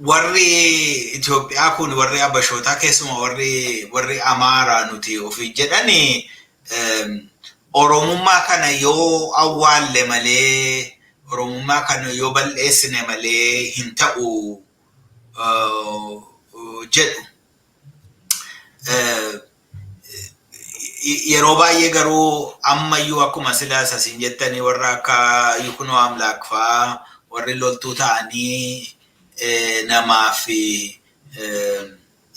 Warri Itoophiyaa kun warri Habashootaa keessuma warri Amaaraa nuti ofii jedhani Oromummaa kana yoo awwaalle malee Oromummaa kana yoo balleessine malee hin ta'u jedhu. Yeroo baay'ee garuu ammayyuu akkuma silaas asiin jettanii warra akka Yukunoo Amlaak fa'aa warri loltuu ta'anii namaa fi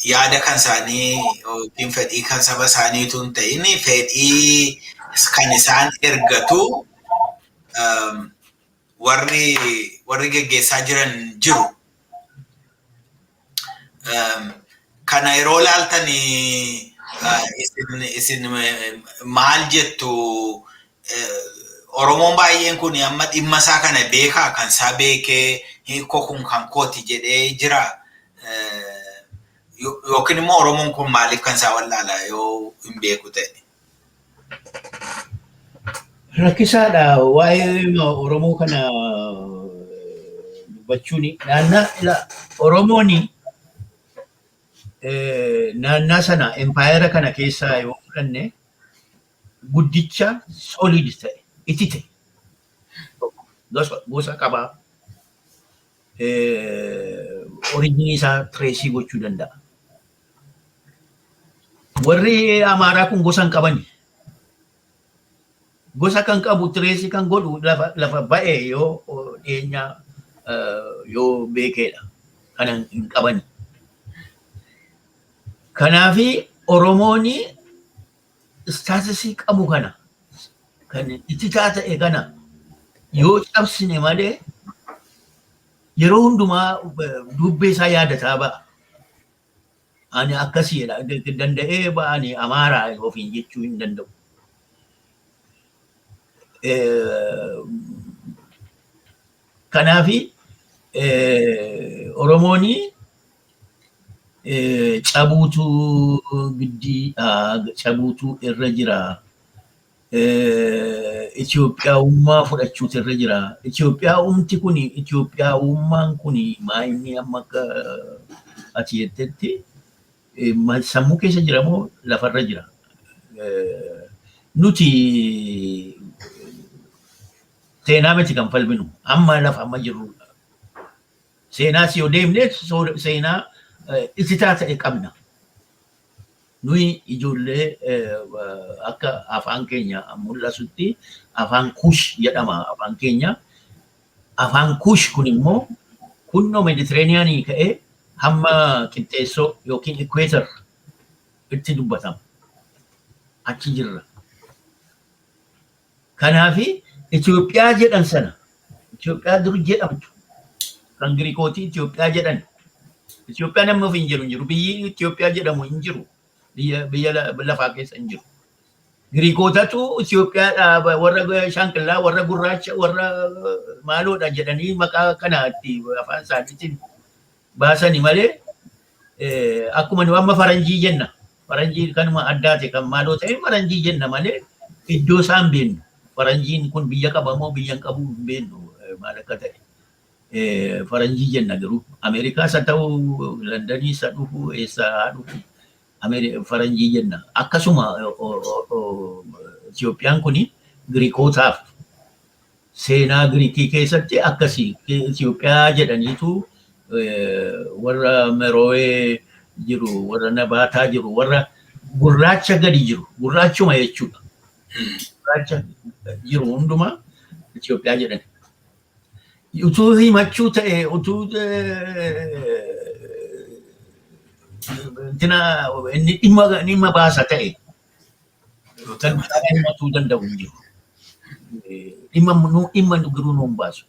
yaada kan isaanii yookiin fedhii kan saba isaaniitu hin ta'in fedhii kan isaan ergatu warri geggeessaa jiran jiru. Kana yeroo laaltanii isin maal jettu? Oromoon baay'een kun amma dhimma isaa kana beekaa kan isaa beekee hiikoo kun kan kooti jedhee jira. Yookiin immoo Oromoon kun maaliif kan isaa wallaala yoo hin beeku ta'e?
Rakkisaadha waa'ee Oromoo kana dubbachuun Oromoon naannaa sana empaayeera kana keessaa yoo fudhanne guddicha solid ta'e itti ta'e gosa qabaa oriijinii isaa tireesii gochuu danda'a. Warri Amaaraa kun gosa hin qabani. Gosa kan qabu tireesii kan godhu lafa ba'ee yoo dhiyeenya yoo beekeedha. Kana hin qabani. Kanaafi Oromoon istaatisii qabu kana kan itti ta'e kana yoo cabsine malee yeroo hundumaa dubbee isaa yaadataa ba'a. Ani akkasiidha danda'ee ba'anii Amaaraa ofiin jechuu hin danda'u. Kanaafi Oromoon cabuutu giddii cabuutu irra jira. Itoophiyaawummaa fudhachuutu irra jira. Itoophiyaawummaan kun maa'ii amma akka ati jettetti sammuu keessa jira moo lafarra jira? Nuti seenaa miti kan falminu amma lafa amma jirrudha. Seenaa si yoo deemne seenaa itti ta'e qabna. Nuyi ijoollee akka afaan keenya mul'isutti afaan kush jedhama afaan keenya. Afaan kush kun immoo kunnoo Mediterraneanii ka'ee hamma qixxeessoo yookiin equator itti dubbatama. Achi jirra. Kanaafi Itoophiyaa jedhan sana Itoophiyaa dur jedhamtu kan Giriikootii Itoophiyaa jedhan. Itoophiyaa namni ofi hin jiru. Biyyi Itoophiyaa jedhamu hin jiru. Biyya lafaa keessa hin jiru. Giriikootatu Itoophiyaadha warra Shaanqillaa, warra Gurraacha, warra maaloodha jedhanii maqaa kanaatti afaan isaaniitiin baasanii malee akkuma nu amma faranjii jenna. Faranjii kanuma addaate kan maaloo ta'e faranjii jenna malee iddoo isaan beennu. Faranjiin kun biyya qaba moo biyya hin qabu hin beennu maal akka ta'e. Faranjii jenna garuu Ameerikaas haa ta'u Londaniis haa dhufu eessaa haa dhufu faranjii jenna. Akkasuma Itoophiyaan kun Giriikootaaf seenaa Giriikii keessatti akkasii Itoophiyaa jedhaniitu warra Meroo'ee jiru, warra Nabaataa jiru, warra gurraacha gadi jiru, gurraachuma jechuudha. Gurraacha jiru hundumaa Itoophiyaa jedhani. Utuu himachuu ta'e utuu inni dhimma baasa ta'e kan himatuu danda'u hin jiru. Dhimma giruu nuun baasu.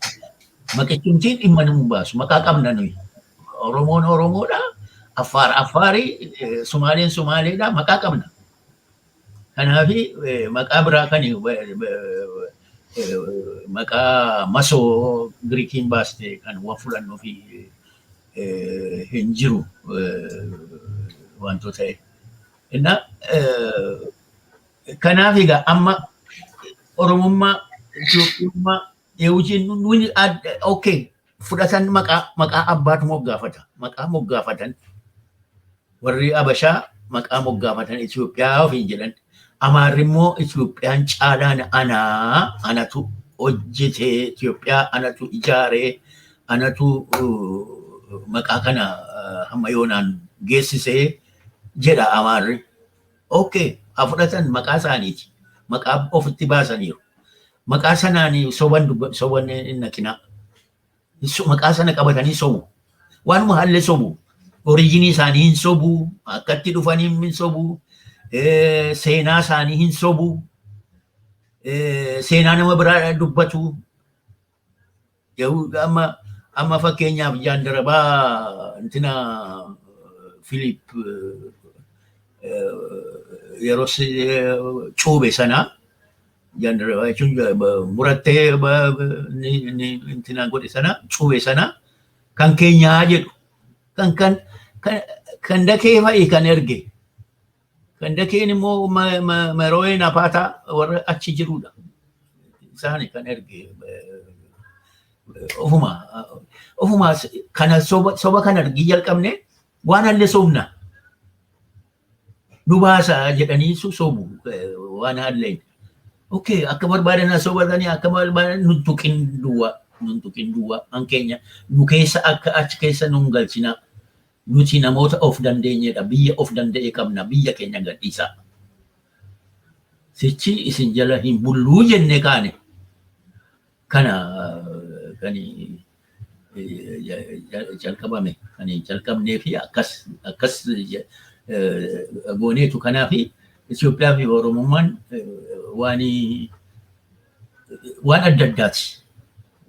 Maqechumtiin dhimma nu baasu. Maqaa qabna nuyi. Oromoon Oromoodha. Affaari, Sumaaleen Sumaaleedha. Maqaa qabna. Kanaafi maqaa biraa kan maqaa masoo Giriikiin baaste kan waan fudhannuu fi hin jiru wantoota ta'e. Kanaaf egaa amma Oromummaa Itoophiyummaa eewujiin nuyi okay fudhatan maqaa abbaatu moggaafata. Maqaa moggaafatan warri Abashaa maqaa moggaafatan Itoophiyaa ofiin jedhan. Amaarri immoo Itoophiyaan caalaan anatu hojjetee Itoophiyaa anatu ijaaree anatu maqaa kana hamma yoonaan geessisee jedha Amaarri. Okay, fudhatan maqaa isaaniiti. Maqaa ofitti baasaniiru. Maqaa sanaanii soban hin naqinaa. Maqaa sana qabatanii sobu. Waanuma haallee sobu. Oriijinii isaanii hin sobu. Akkatti dhufanii hin sobu. Seenaa isaanii hin sobu. Seenaa nama biraa dubbatu. Amma fakkeenyaaf jaandarabaa intina Philip yeroo cuube sana jaandarabaa jechuun murattee intina godhe sana cuube sana kan keenyaa jedhu kan dakee fa'i kan erge. Kan dakeen immoo maroo'een apaataa warra achi jirudha. Isaani kan erge. Ofuma kana soba kan argii jalqabne waan hallee sobna. Nu baasa jedhanii sobu waan hallee. Okay, akka barbaadan sobatanii akka barbaadan nun tuqin duwwaa an keenya nu keessa akka achi keessa nun galchina. Nuti namoota of dandeenyedha. Biyya of danda'e qabna. Biyya keenya gadhiisa. Sichi isin jala hin bulluu jenne kaane. Kana kan jalqabame kan jalqabnee fi akkas gooneetu kanaafi Itoophiyaa fi Oromummaan waan adda addaati.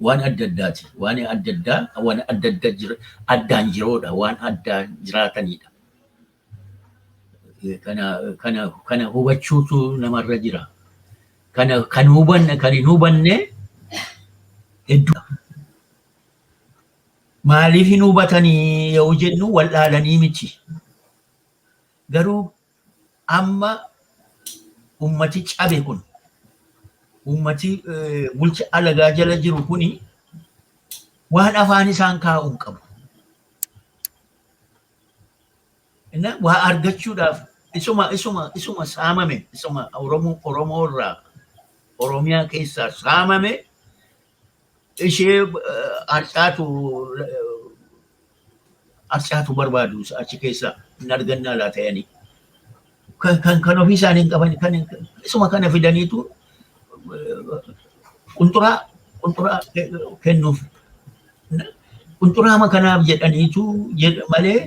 Waan adda addaati. Waan adda addaa addaan jiroodha. Waan addaan jiraatanidha. Kana hubachuutu namarra jira. Kan hin hubanne hedduudha. Maaliif hin hubatanii yoo jennu waldhaalanii miti. Garuu amma ummati cabe kun ummati bulcha alagaa jala jiru kuni waan afaan isaan kaa'uun qabu. Waa argachuudhaaf isuma saamame isuma Oromoo irraa Oromiyaa keessaa saamame ishee harcaatu barbaadu achi keessaa hin argannaa laa ta'anii. Kan ofii isaanii hin qaban isuma kana fidaniitu qunxuraa kennuuf. Qunxuraama kanaaf jedhaniitu malee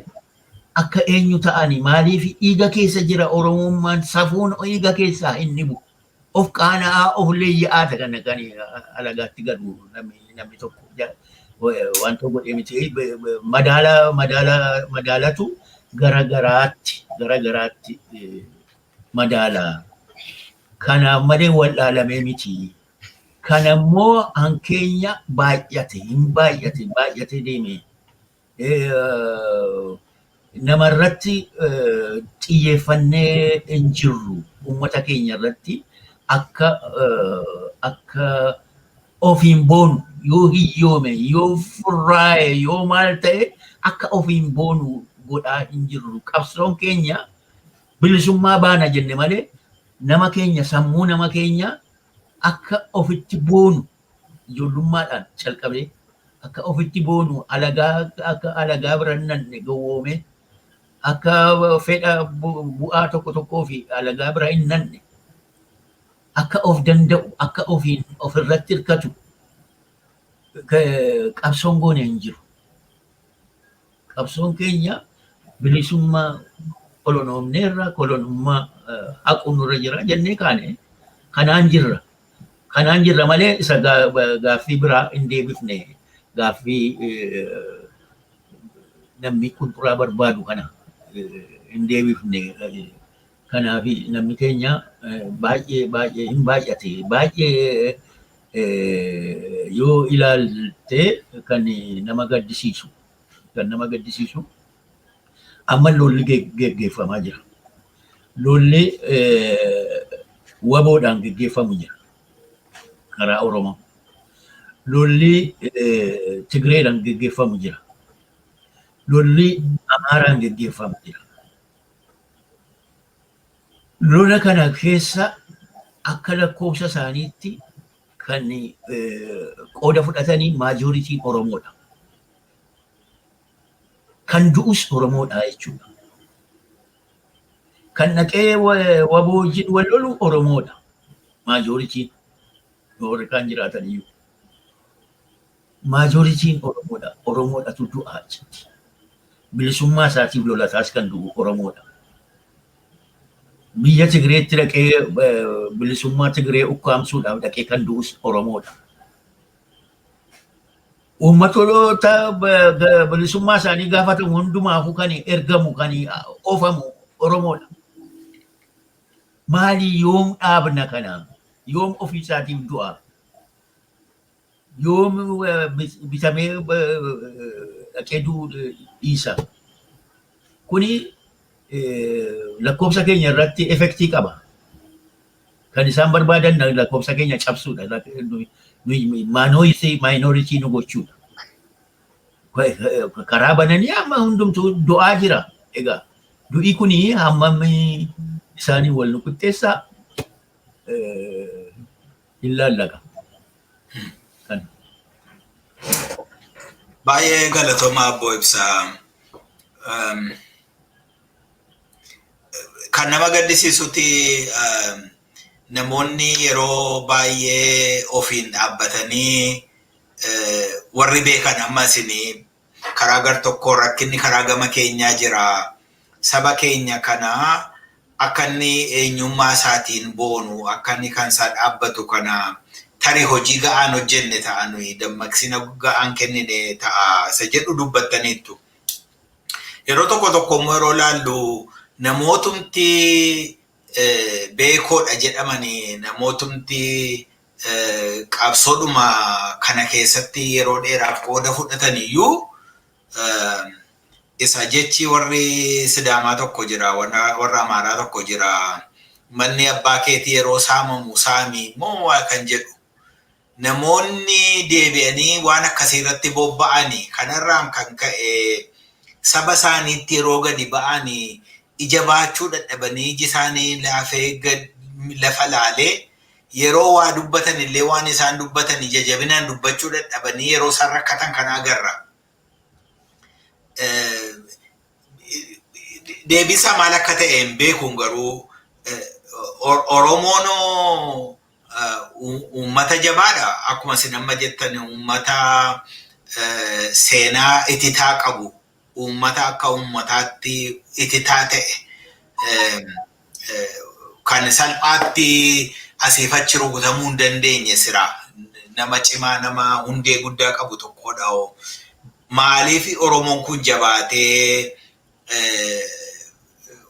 akka eenyu ta'anii maaliif dhiiga keessa jira Oromummaan safuun dhiiga keessaa hin dhibu. Of qaana'aa of leeyyaa'aata kana kan alagaatti galu namni tokko waan tokko godhee miti madaalatu garagaraatti madaalaa. Kanaaf malee waldhaalamee miti. Kanammoo hankeenya baay'ate deeme. Namarratti xiyyeeffannee hin jirru uummata keenya irratti akka ofiin boonu yoo hiyyoome yoo furraa'e yoo maal ta'e akka ofiin boonu godhaa hin jirru. Qabsoon keenya bilisummaa baana jenne malee nama keenya sammuu nama keenya akka ofitti boonu ijoollummaadhaan calqabee akka ofitti boonu akka alagaa biran nanne gowwoome akka fedha bu'aa tokkoo fi alagaa bira hin nanne akka of danda'u akka ofiin ofirratti hirkatu qabsoon goone hin jiru. Qabsoon keenya bilisummaa kolonoomneerra kolonummaa haquu nurra jira jennee kaane kanaan jirra malee isa gaaffii biraa hin deebifne gaaffii namni qunxuraa barbaadu kana hin deebifne. Kanaaf namni keenya baay'ee hin baay'ate. Baay'ee yoo ilaalte kan nama gaddisiisu. Amma lolli geggeeffamaa jira. Lolli waboodhaan geggeeffamu jira karaa Oromoo. Lolli Tigreedhaan geggeeffamu jira. Lolli Amaaraan geggeeffamu jira. Lola kana keessa akka lakkoofsa isaaniitti kan qooda fudhatanii maajoritiin Oromoodha. Kan du'us Oromoodha jechuudha. Kan dhaqee waboo wajjin wal lolu Oromoodha. Maajoritiin warri kan jiraatan iyyuu. Maajoritiin Oromoodha. Oromoodhatu du'aa jechuudha. Bilisummaa isaatiif lolataas kan du'u Oromoodha. Biyya Tigreetti dhaqee bilisummaa Tigree ukkaamsuudhaaf dhaqee kan du'us Oromoodha. Uummatoota bilisummaa isaanii gaafatamu hundumaafuu kan ergamu kan oofamu Oromoodha. Maali yoom dhaabna kana? Yoom ofii isaatiif du'a? Yoom bitamee dhaqee du'u dhiisa? Kuni lakkoofsa keenya irratti efektii qaba. Kan isaan barbaadan lakkoofsa keenya cabsuudha. Minority nu gochuudha. Karaa bananii amma hundumtuu du'aa jira. Egaa du'i kuni hammam isaanii wal nu qixxeessaa hin laallaqa.
Baay'ee galatooma Obbo Ibsaa. Kan nama gaddisiisuti namoonni yeroo baay'ee ofiin dhaabbatanii warri beekan amma isinii karaa gar tokko rakkinni karaa gama keenyaa jira. Saba keenya kana akka inni eenyummaa isaatiin boonu akka inni kan isaa dhaabbatu kana tarii hojii ga'aan hojjenne ta'anii dammaqsina ga'aan kennine ta'a isa jedhu dubbattaniittu. Yeroo tokko immoo yeroo laallu namootumti beekoodha jedhamanii namootumti qabsoodhuma kana keessatti yeroo dheeraaf qooda fudhataniyyuu isa jechi warri Sidaamaa tokko jira, warra Amaaraa tokko jira. Manni abbaa keetii yeroo saamamu saamii moo waa kan jedhu. Namoonni deebi'anii waan akkasii irratti bobba'anii kanarraan kan ka'e saba isaaniitti yeroo gadi ba'anii ija baachuu dadhabanii iji isaanii laafee lafa laalee yeroo waa dubbatan illee waan isaan dubbatan ija jabinaan dubbachuu dadhabanii yeroo isaan rakkatan kan agarra. Deebisa maal akka ta'e hin beekuun garuu Oromoon uummata jabaadha. Akkuma isin amma jettan uummata seenaa ititaa qabu. Uummata akka uummataatti ititaa ta'e kan salphaatti asiif achi rukutamuu hin dandeenye sira nama cimaa nama hundee guddaa qabu tokkodha. Maaliif Oromoon kun jabaatee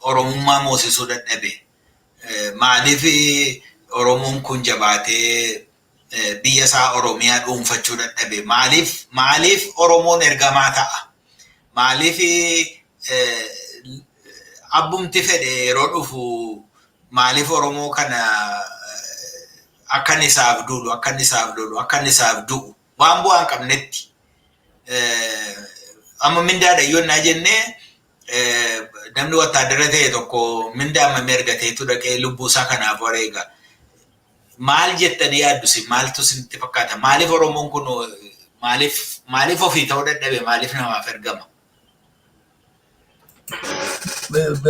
Oromummaa moosisuu dadhabe? Maaliif Oromoon kun jabaatee biyya isaa Oromiyaa dhuunfachuu dadhabe? Maaliif Oromoon ergamaa ta'a? Maaliif abbumti fedhe yeroo dhufu maaliif Oromoo kana akkan isaaf duulu, akkan isaaf lolu, akkan isaaf du'u waan bu'aa hin qabnetti. Amma mindaadha yoo naa jennee namni wattaadara ta'e tokko mindaa amma ergateetu dhaqee lubbuu isaa kanaaf wareega. Maal jettanii yaaddusi? Maaltu isinitti fakkaata? Maaliif Oromoon kun maaliif ofii ta'uu dadhabe? Maaliif namaaf ergama?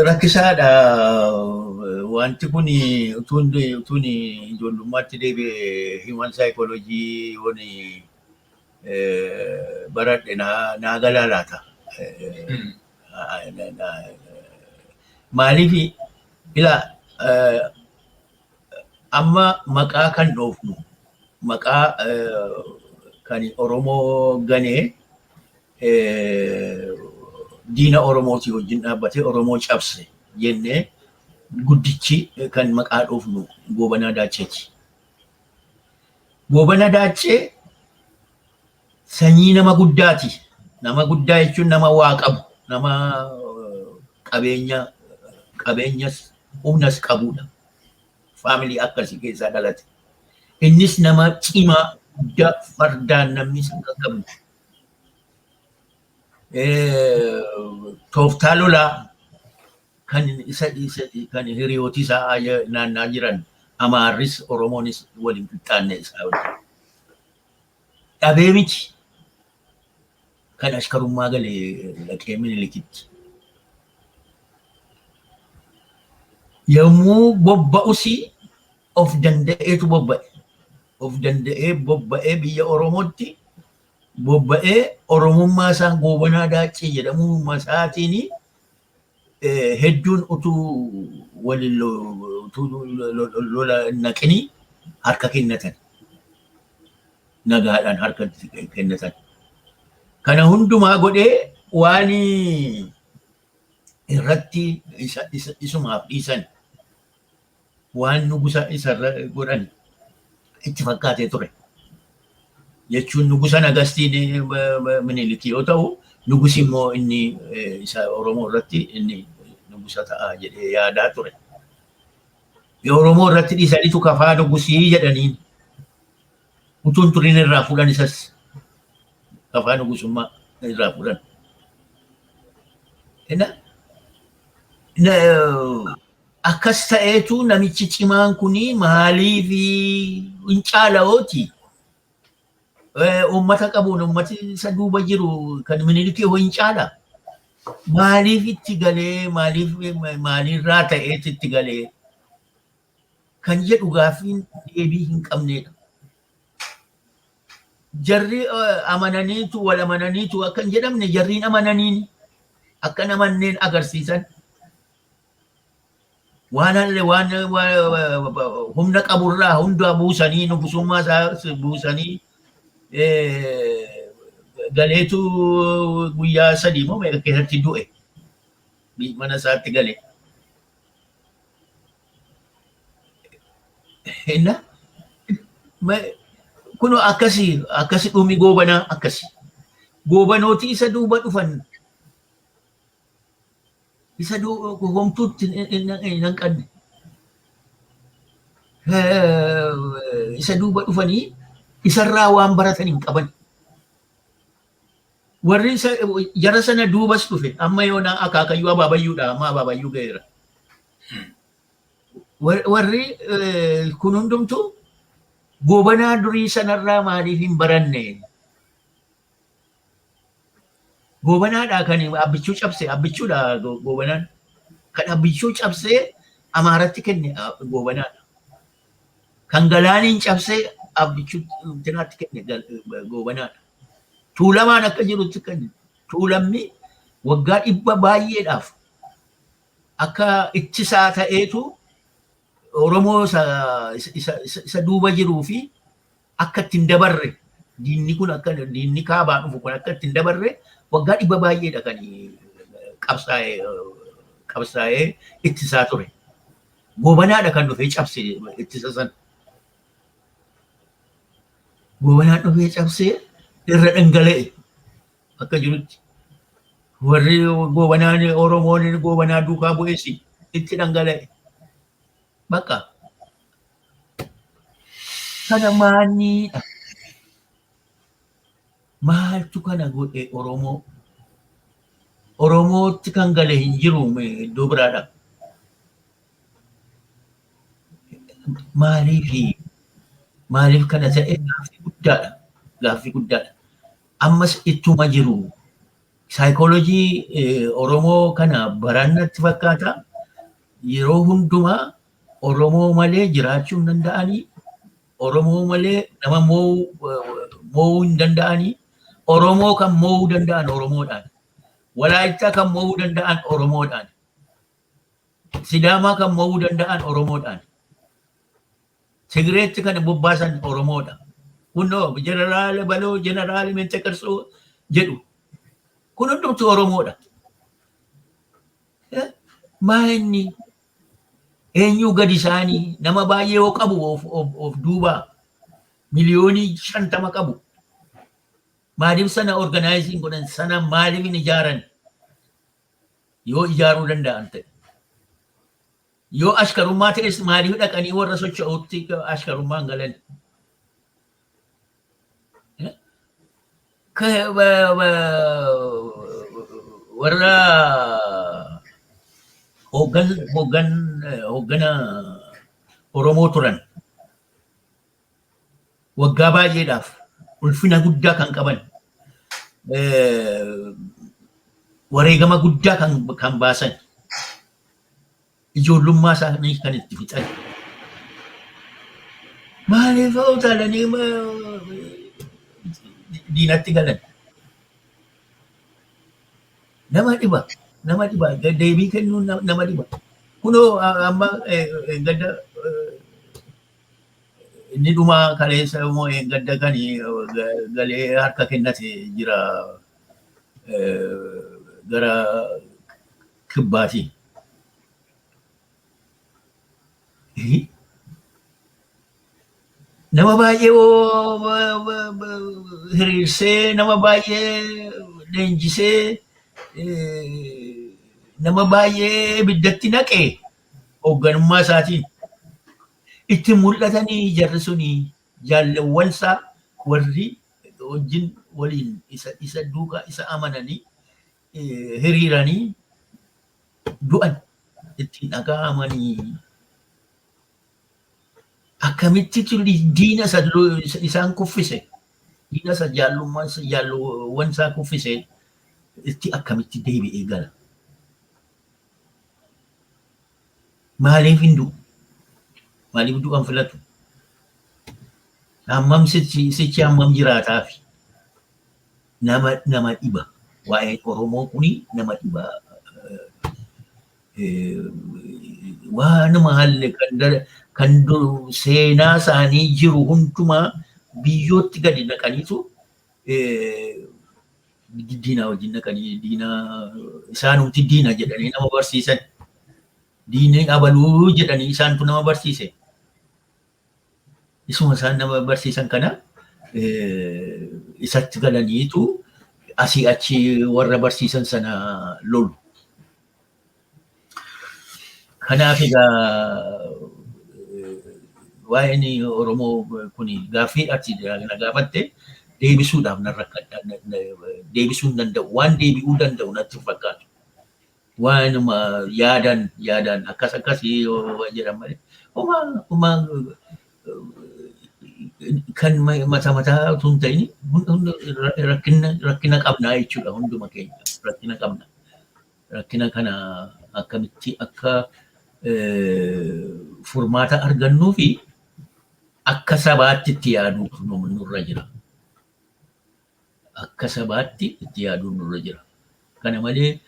Rakkisaadha. Wanti kun utuun ijoollummaatti deebi'e human psychology wani baradhe naa galaalaata. Maaliif amma maqaa kan dhoofnu maqaa kan Oromoo ganee diina Oromooti wajjin dhaabbatee Oromoo cabse jennee guddichi kan maqaa dhoofnu Goobanaa Daacheeti. Goobanaa Daachee sanyii nama guddaati. Nama guddaa jechuun nama waa qabu, nama qabeenyas humnas qabudha. Faamilii akkasii keessaa dhalate. Innis nama cimaa guddaa fardaan namni isa qaqqabu. Tooftaa lolaa kan hiriyooti isaa naannaa jiran Amaarris Oromoonis waliin qixxaanne isaa dhabee miti. Kan ashkarummaa galee dhaqee Minilikitti. Yommuu bobba'usi of danda'eetu bobba'e. Of danda'ee bobba'ee biyya Oromootti bobba'ee Oromummaa isaa Goobanaa Daachee jedhamu masaatiin hedduun utuu waliin lola naqinii harka kennatan. Nagaadhaan harka kennatan. Kana hundumaa godhee waan irratti isumaaf dhiisan waan nugusa isarra godhan itti fakkaatee ture. Jechuun nugusa nagastiin Minilikii yoo ta'u, nugusi immoo inni isa Oromoo irratti inni nugusa ta'a jedhee yaadaa ture. Oromoo irratti dhiisaniitu kafaa nugusii jedhaniin utuun turin irraa fuudhan isas. Kafaa nugusummaa irraa fuudhan. Akkas ta'eetu namichi cimaan kuni maaliif hin caalawooti? Uummata qabuun uummati isa duuba jiru kan Minilikii hin caala. Maaliif itti galee maalirraa ta'eetu itti galee kan jedhu gaaffiin deebii hin qabneedha. Jarri amananiitu wal amananiitu akka hin jedhamne jarriin amananiin akka namanneen agarsiisan waan humna qaburraa hunda buusanii nugusummaa isaa buusanii galeetu guyyaa 3 moo meeqa keessatti du'e mana isaatti galee. Kuno akkasi dhumi Goobanaa akkasi. Goobanooti isa duuba dhufan. Isa homtuutti hin qabne. Isa duuba dhufanii isarraa waan baratan hin qaban. Warri jara sana duubas dhufe amma yoona akaakayyuu abaabayyuudha amma abaabayyuu ga'eera. Warri kun hundumtuu Goobanaa durii sanarraa maaliif hin baranne? Goobanaadhaa kan abbichuu cabse abbichuudha Goobanaan. Kan abbichuu cabsee Amaaratti kenne Goobanaadha. Kan Galaaniin cabsee abbichuu tinaatti kenne Goobanaadha. Tuulamaan akka jirutti kenne. Tuulamni waggaa 100 baay'eedhaaf akka ittisaa ta'eetu Oromoo isa duuba jiruu fi akka ittiin dabarre diinni kun akka diinni kaabaa dhufu kun akka ittiin dabarre waggaa 100 baay'eedha kan qabsaa'ee ittisaa ture. Goobanaadha kan dhufee cabse ittisa sana. Goobanaan dhufee cabsee irra dhangala'e akka jirutti. Warri Goobanaan Oromoon Goobanaa duukaa bu'eessi itti dhangala'e. Bakka kana maaniidha. Maaltu kana godhe Oromoo? Oromootti kan gale hin jiru iddoo biraadha. Maaliif kana ta'e gaaffii guddaadha. Ammas ittuma jiru. Saayikooloojii Oromoo kana barannatti fakkaata. Yeroo hundumaa Oromoo malee jiraachuu hin danda'anii, Oromoo malee nama mo'uu hin danda'anii, Oromoo kan mo'uu danda'an Oromoodhaan, Walaayittaa kan mo'uu danda'an Oromoodhaan, Sidaamaa kan mo'uu danda'an Oromoodhaan, Tigireetti kan bobbaasan Oromoodha. kunoo jeneraal baloo jeneraal mente qarsoo jedhu kun hundumtu Oromoodha. Maa inni eenyu gadi isaanii nama baay'ee yoo qabu of duubaa miliyoonii 50 qabu. Maaliif sana organizing godhan sana maaliif hin ijaaran yoo ijaaruu danda'an ta'e. Yoo ashkarummaa ta'es maaliif dhaqanii warra socho'uutti ashkarummaan galan. Warra hoggana Oromoo turan waggaa baay'eedhaaf ulfina guddaa kan qaban wareegama guddaa kan baasan ijoollummaa isaanii kan itti fixan maaliif utaalanii diinatti galan nama dhiba deebii kennuun nama dhiba. Kunoo amma gadda inni dhumaa kaleessa immoo gadda kan galee harka kennate jira gara kibbaati. Nama baay'ee hiriirsee nama baay'ee leenjisee nama baay'ee biddatti naqee hoogganummaa isaatiin itti mul'atanii jarri suni jaallawwansaa warri wajjin waliin isa duukaa isa amananii hiriiranii du'an ittiin dhaga'amanii akkamitti diina isaan kuffise diina isa jaallawwansaa kuffise itti akkamitti deebi'ee gala. Maaliif hin du'u? Maaliif du'an filatu? Hammam sichi hammam jiraataa fi nama dhiba. Waa'ee Oromoo kuni nama dhiba. Waanuma haalli kan seenaa isaanii jiru hundumaa biyyootti gadi naqaniitu diina wajjin naqanii diina isaanumti diina jedhanii nama barsiisan. Diinni abaluu jedhanii isaantu nama barsiise. Isuma isaan nama barsiisan kana isatti galaniitu asii achi warra barsiisan sana lolu. Kanaaf egaa waa'een Oromoo kuni gaaffii ati gaafatte deebisuudhaaf deebisuu hin danda'u. Waan deebi'uu danda'u natti fakkaatu. Waanuma yaadan akkasii jedhan malee uma kan mataa utuu hin ta'in rakkina qabnaa jechuudha hunduma keenya rakkina qabna. Rakkina kana akkamitti akka furmaata argannuu fi akka sabaatti itti yaaduu nurra jira. Akka sabaatti itti yaaduu nurra jira. Kana malee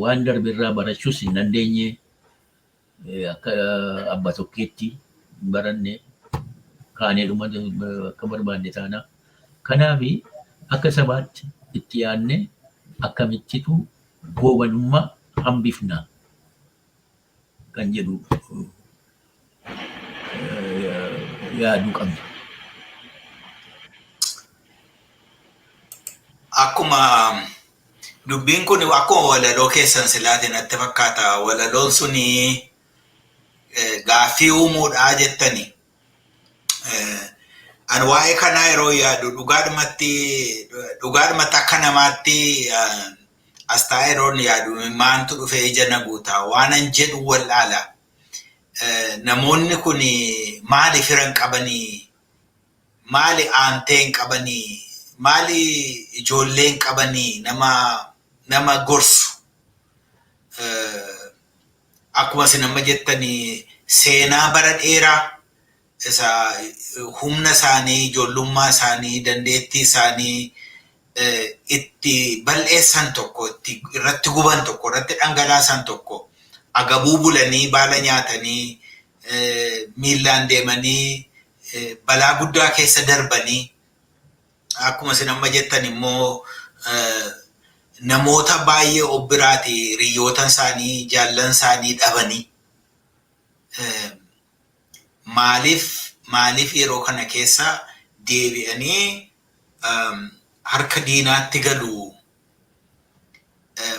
waan darbirraa barachuus hin dandeenye akka abba tokkeetti baranne kaaneedhuma akka barbaanne taana. Kanaaf akka sabaatti itti yaadne akkamittitu goobanummaa hambifna kan jedhu yaaduu qabna.
Akkuma dubbiin kun akkuma walaloo keessan silaatiin natti fakkaata. Walaloon suni gaaffii uumuudhaa jettani. An waa'ee kanaa yeroo yaadu dhugaadhumatti akka namaatti asxaa yeroon yaadu maantu dhufee ija na guutaa waan an jedhu wallaala. Namoonni kun maali firan qabanii, maali aanteen qabanii, maali ijoolleen qabanii nama gorsu. Akkuma isin amma jettanii seenaa bara dheeraa isa humna isaanii, ijoollummaa isaanii, dandeettii isaanii itti bal'eessan tokko, irratti guban tokko, irratti dhangalaasan tokko, agabuu bulanii, baala nyaatanii, miillaan deemanii, balaa guddaa keessa darbanii akkuma isin amma jettan immoo namoota baay'ee obbiraati riyyootan isaanii jaallan isaanii dhabanii maaliif yeroo kana keessa deebi'anii harka diinaatti galu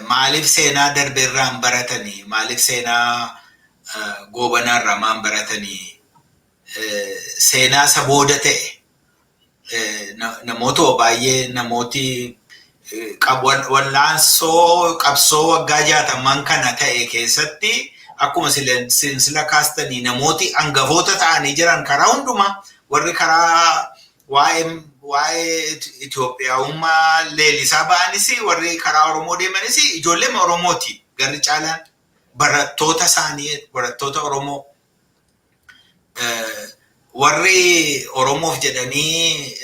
maaliif seenaa darbeerraan baratanii maaliif seenaa goobanaarraa maan baratanii seenaa isa booda ta'e namoota baay'ee namooti wallaansoo qabsoo waggaa 60 kana ta'e keessatti akkuma sila kaastanii namooti hangafoota ta'anii jiran karaa hundumaa warri karaa waa'ee Itoophiyaa'ummaa leellisaa ba'anis warri karaa Oromoo deemanis ijoollee Oromooti garri caalaan barattoota isaanii barattoota Oromoo warri Oromoof jedhanii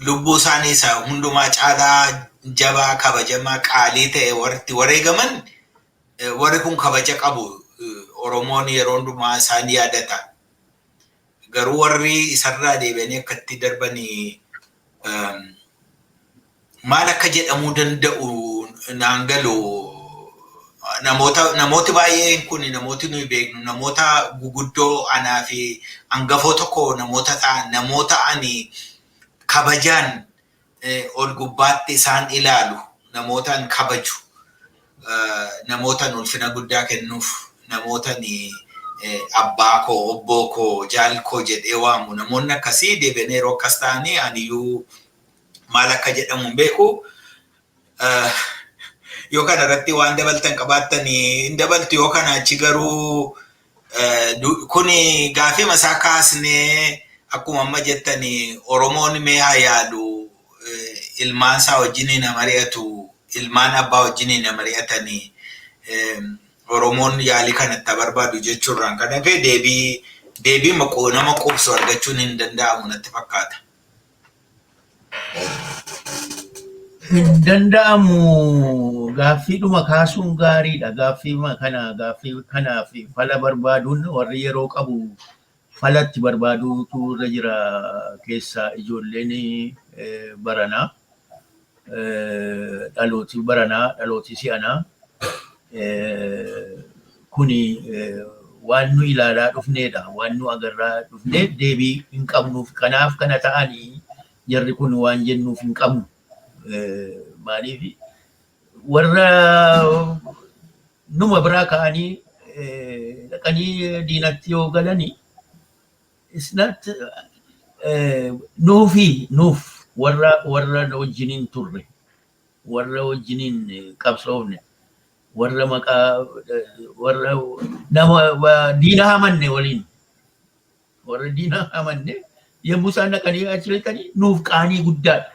lubbuu isaanii isa hundumaa caalaa jabaa kabajamaa qaalii ta'e warri wareegaman warri kun kabaja qabu Oromoon yeroo hundumaa isaan yaadata. Garuu warri isarraa deebi'anii akkatti darbanii maal akka jedhamuu danda'u naan galu namooti baay'een kun namooti nuyi beeknu namoota guguddoo anaa fi hangafoota koo namoota ta'an namoota ani kabajaan ol gubbaatti isaan ilaalu namootaan kabaju namootaan ulfina guddaa kennuuf namootaan abbaa koo obboo koo jaal koo jedhee waamu namoonni akkasii deebi'anii yeroo akkas ta'anii aniyyuu maal akka jedhamu beeku yoo kana irratti waan dabaltan qabaattanii hin dabaltu yoo kana achi garuu kuni gaafii masaa kaasnee akkuma amma jettanii Oromoon mee haa yaadu ilmaan isaa wajjin na mari'atu ilmaan abbaa wajjin na mari'atanii Oromoon yaalii kanatti barbaadu jechuurraan kan hafe deebii nama qubsu argachuun hin danda'amu natti fakkaata.
Hin danda'amu gaaffiidhuma kaasuun gaariidha. Gaaffii kanaaf fala barbaaduun warri yeroo qabu falatti barbaaduutu irra jira keessaa ijoolleen baranaa dhalooti si'anaa. Kuni waan nu ilaalaa dhufneedha waan nu agarraa dhufnee deebii hin qabnuuf kanaaf kana ta'anii jarri kun waan jennuuf hin qabnu maaliif warra numa biraa ka'anii dhaqanii diinatti yoo galanii it's not nuuf warra wajjiniin turre warra wajjiniin qabsoofne warra maqaa warra nama diina hamanne waliin warra diina hamanne yommuu isaan dhaqanii achiltanii nuuf qaanii guddaadha.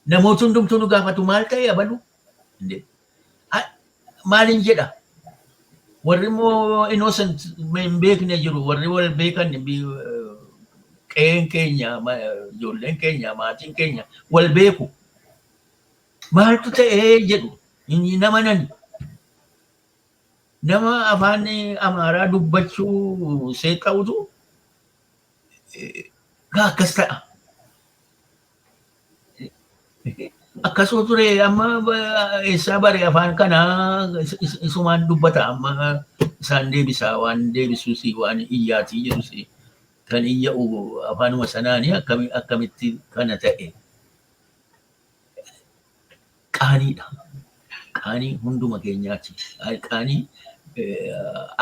Namoota hundumtuu nu gaafatu maal ta'e abalu maalin jedha warri immoo innocent hin beekne jiru warri wal beekan qe'een keenya ijoolleen keenya maatiin keenya wal beeku maaltu ta'ee jedhu. Inni nama afaan Amaaraa dubbachuu seeqawutu akkas ta'a. Akkasuma ture amma eessaa bare afaan kanaa isumaan dubbata amma isaan deebisaa waan deebisuus waan iyyaatii jedhus kan iyya'u afaanuma sanaanii akkamitti kana ta'e qaaniidha. Qaanii hunduma keenyaati. Qaanii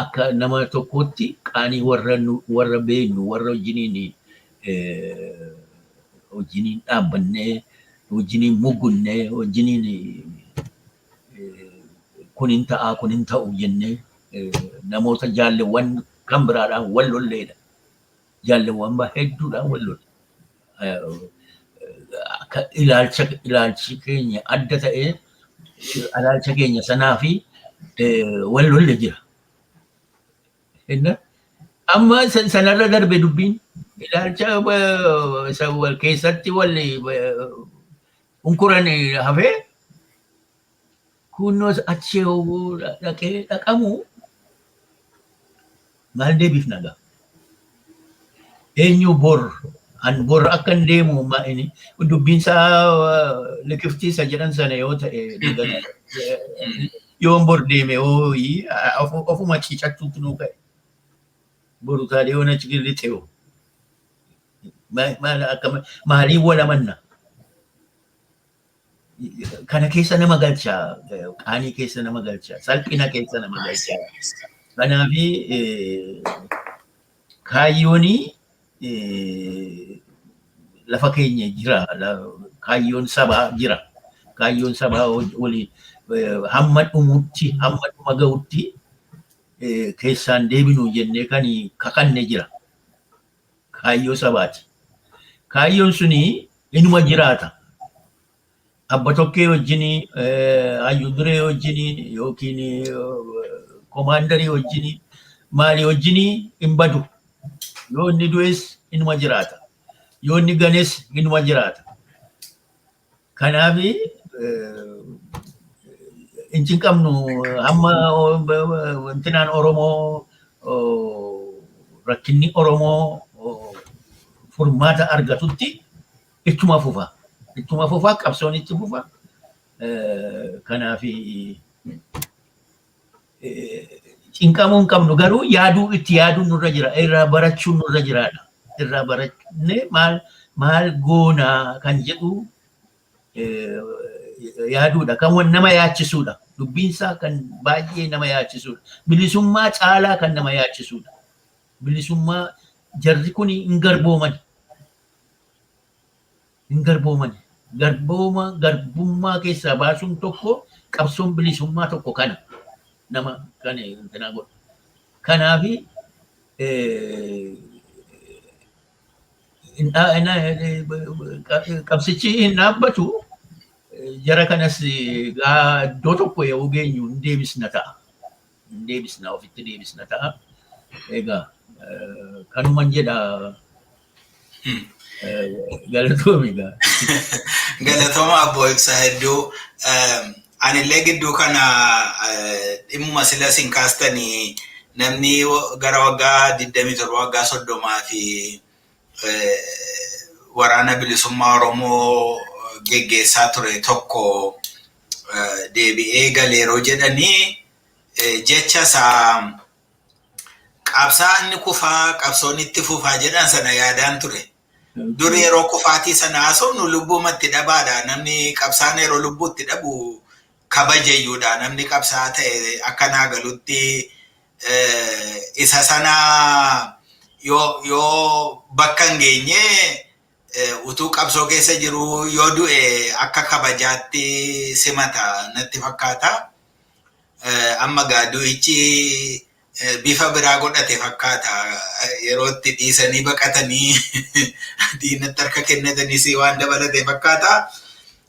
akka nama tokkotti qaanii warra beeknu warra wajjiniin dhaabbannee wajjiniin mugunnee wajjiniin kun hin ta'u jennee namoota jaalleewwan kan biraadhaan wal lolleedha. Jaalleewwan hedduudhaan wal lolle. Akka ilaalchi keenya adda ta'ee ilaalcha keenya sanaa fi wal lolle jira. Amma sanarra darbe dubbiin ilaalcha wal keessatti wal unkuran hafee kunnoos achi dhaqee dhaqamu maal deebifna gaa? Eenyu bor an bor akkan deemu ma ini dubbiin isaa likiftiisa jedhan sana yoo ta'e yoon bor deeme ofuma ciicattuutti nuu ka'e boru taadee yoon achi girrite yoo maalii walamanna kana keessa nama galcha qaanii keessa nama galcha salphina keessa nama galcha kanaafi kaayyoonii lafa keenya jira kaayyoon sabaa jira kaayyoon sabaa wali hamma dhumutti hamma dhuma ga'utti keessaan deebinu jennee kan kakanne jira kaayyoo sabaati kaayyoon suni inuma jiraata abba tokkee wajjini hayyuu duree wajjini yookiin komaandarii wajjini maalii wajjini hin badu yoo inni du'es inuma jiraata yoo inni ganes inuma jiraata kanaafi injin qabnu amma wantinaan Oromoo rakkinni Oromoo furmaata argatutti ittuma fufa qabsoon itti fufa kanaafi cinqamuun qabnu garuu itti yaaduun nurra jira irraa barachuun nurra jiraadha irraa barachne maal goonaa kan jedhu yaaduudha kan nama yaachisuudha dubbiinsaa kan baay'ee nama yaachisuudha bilisummaa caalaa kan nama yaachisuudha bilisummaa jarri kun hin garbooman garbummaa keessaa baasuun tokko qabsoon bilisummaa tokko kana nama kan intina godhu kanaafi qabsichi hin dhaabbatu jara kanas iddoo tokko yoo geenyu hin deebisna ofitti deebisna ta'a egaa kanuman jedha galatoomi gaa
galatooma Obbo Ibsaa hedduu anillee gidduu kana dhimmuma sila sin kaastanii namni gara waggaa 27 waggaa 30 fi waraana bilisummaa Oromoo geggeessaa ture tokko deebi'ee galeeroo jedhanii jecha isaa qabsaa'onni kufaa qabsoon itti fufaa jedhan sana yaadaan ture. Duri yeroo kufaatii sana haasofnu lubbumatti dhabaadha. Namni qabsaan yeroo lubbuutti dhabu kabajayyuudha. Namni qabsaa ta'e akkanaa galutti isa sana yoo bakka hin geenye utuu qabsoo keessa jiru yoo du'e akka kabajaatti simata natti fakkaata. Amma gaadu'ichi bifa biraa godhate fakkaata yeroo itti dhiisanii baqatanii diinatti harka kennatanii si waan dabalate fakkaata.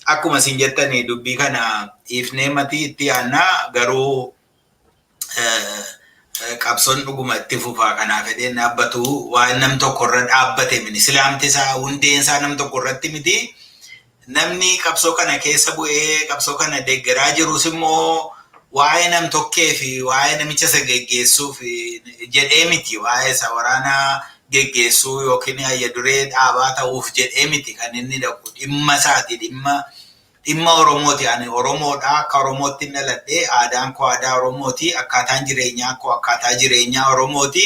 Akkuma isin jettanii dubbii kana dhiifnee matii itti yaannaa garuu qabsoon dhuguma itti fufaa kanaaf fedheen dhaabbatu waan nam tokko irra dhaabbate miti silaamti isaa hundeen isaa nam tokko irratti miti namni qabsoo kana keessa bu'ee qabsoo kana deeggaraa jirus immoo waa'ee nam tokkee fi waa'ee namicha isa geggeessuuf jedhee miti waa'ee isa waraanaa geggeessuu yookiin hayya duree dhaabaa ta'uuf jedhee miti kan inni dhaqu dhimma isaati dhimma Oromooti ani Oromoodha akka Oromootti dhaladhee aadaan koo aadaa Oromooti akkaataan jireenyaa koo akkaataa jireenyaa Oromooti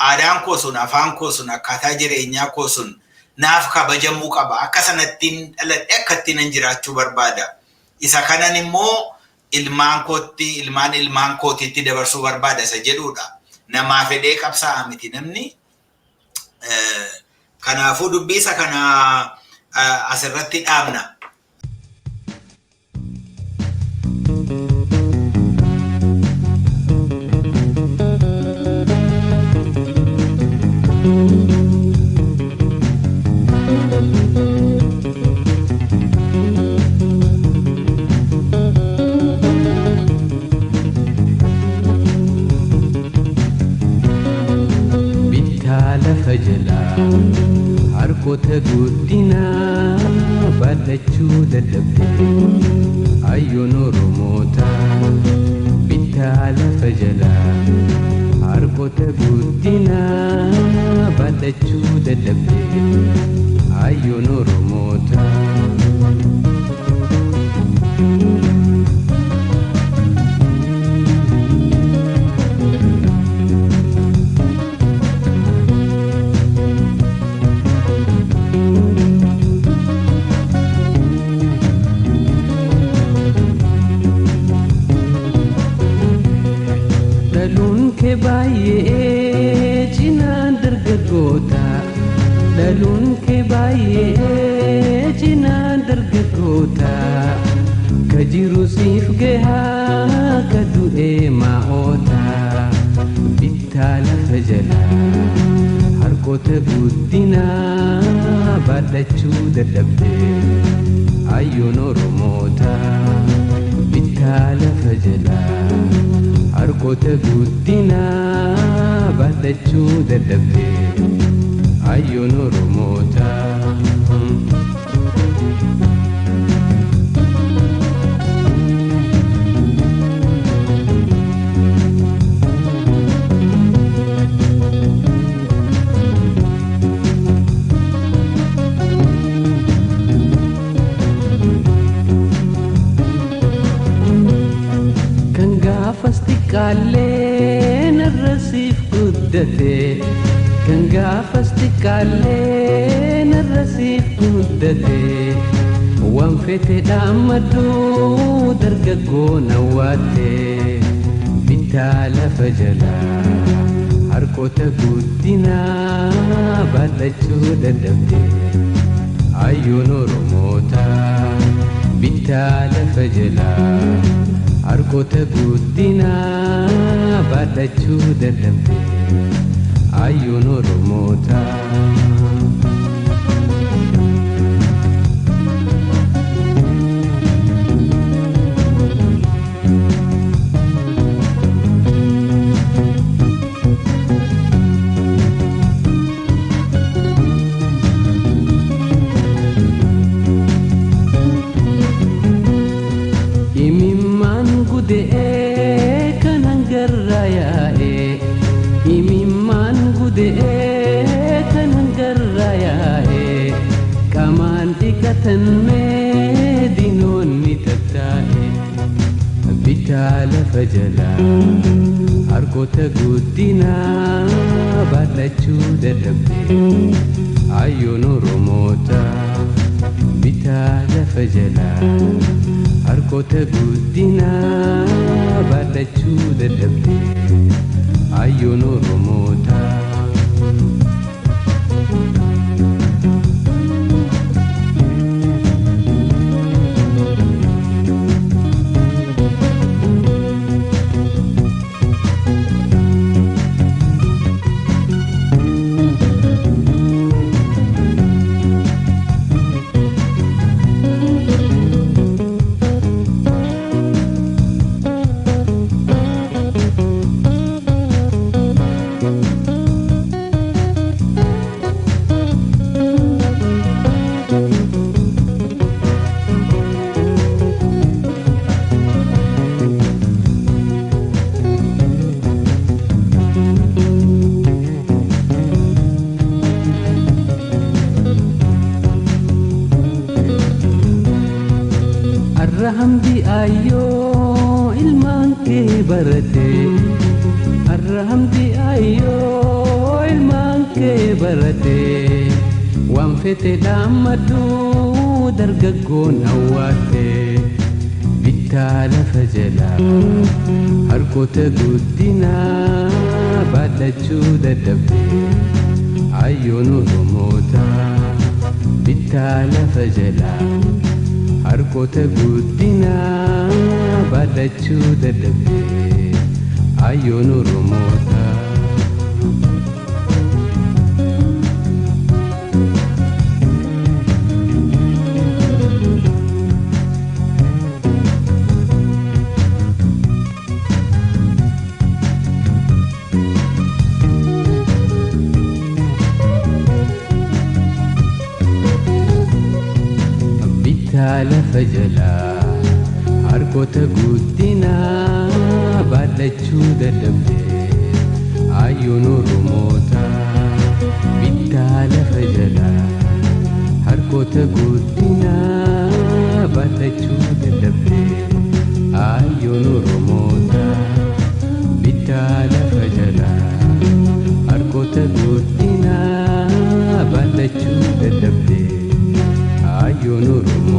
aadaan koo sun afaan koo sun akkaataa jireenyaa koo sun naaf kabajamuu qaba akka sanattiin dhaladhee akkattiin jiraachuu barbaada isa kanan immoo ilmaan kootiitti dabarsuu barbaada isa jedhudha namaa fedhee qabsaa'a miti namni kanaafuu dubbii isa kana asirratti dhaabna.
Harkoota guddinaa baadhachuu dadhabde ayyoon Oromoota bittaa lafa jalaa harkoota guddinaa baadhachuu dadhabde hayyoon Oromoota. Baay'ee cinaan dargaggoota dhaluun kee baay'ee cinaan dargaggoota ka jiru siif gahaa ka du'ee maa'oota bittaa lafa jalaa harkoota guddinaa baadhachuu dadhabde hayyoon Oromoota bittaa lafa jalaa harkoota guddinaa baadhachuu dadhabde hayyoon Oromoota. Kaalee narrasiif guddate kan gaafas xiqqaalee narrasiif guddate waan fete dhaammaduu dargaggoo nawwaatte bittaa lafa jalaa harkoota guddinaa baadhachuu dadhabde hayyoon Oromoota bittaa lafa jalaa harkoota guddinaa baadhachuu dadhabde hayyoon Oromoota. Tanmee dinoonni tattaa'e bittaa lafa jalaa harkoota guddinaa baadhachuu dadhabde hayyoon Oromoota bittaa lafa jalaa harkoota guddinaa baadhachuu dadhabde hayyoon Oromoota. Arrahamdi ayyoo ilmaan kee barate Arrahamdi ayyoo ilmaan kee barate waan fete dhaammaduu dargaggoon awwaatte bittaa lafa jalaa harkoota guddinaa baadhachuu dadhabde hayyoon Oromoota bittaa lafa jalaa harkoota guddinaa baadhachuu dadhabde hayyoon Oromoota. lafa jalaa harkoota guddinaa baadhachuu dadhabde ayyoon Oromoota bittaa lafa jalaa harkoota guddinaa baatachuu dadhabdee ayyoon Oromoota bittaa lafa jalaa harkoota guddinaa baatachuu dadhabdee ayyoon Oromoota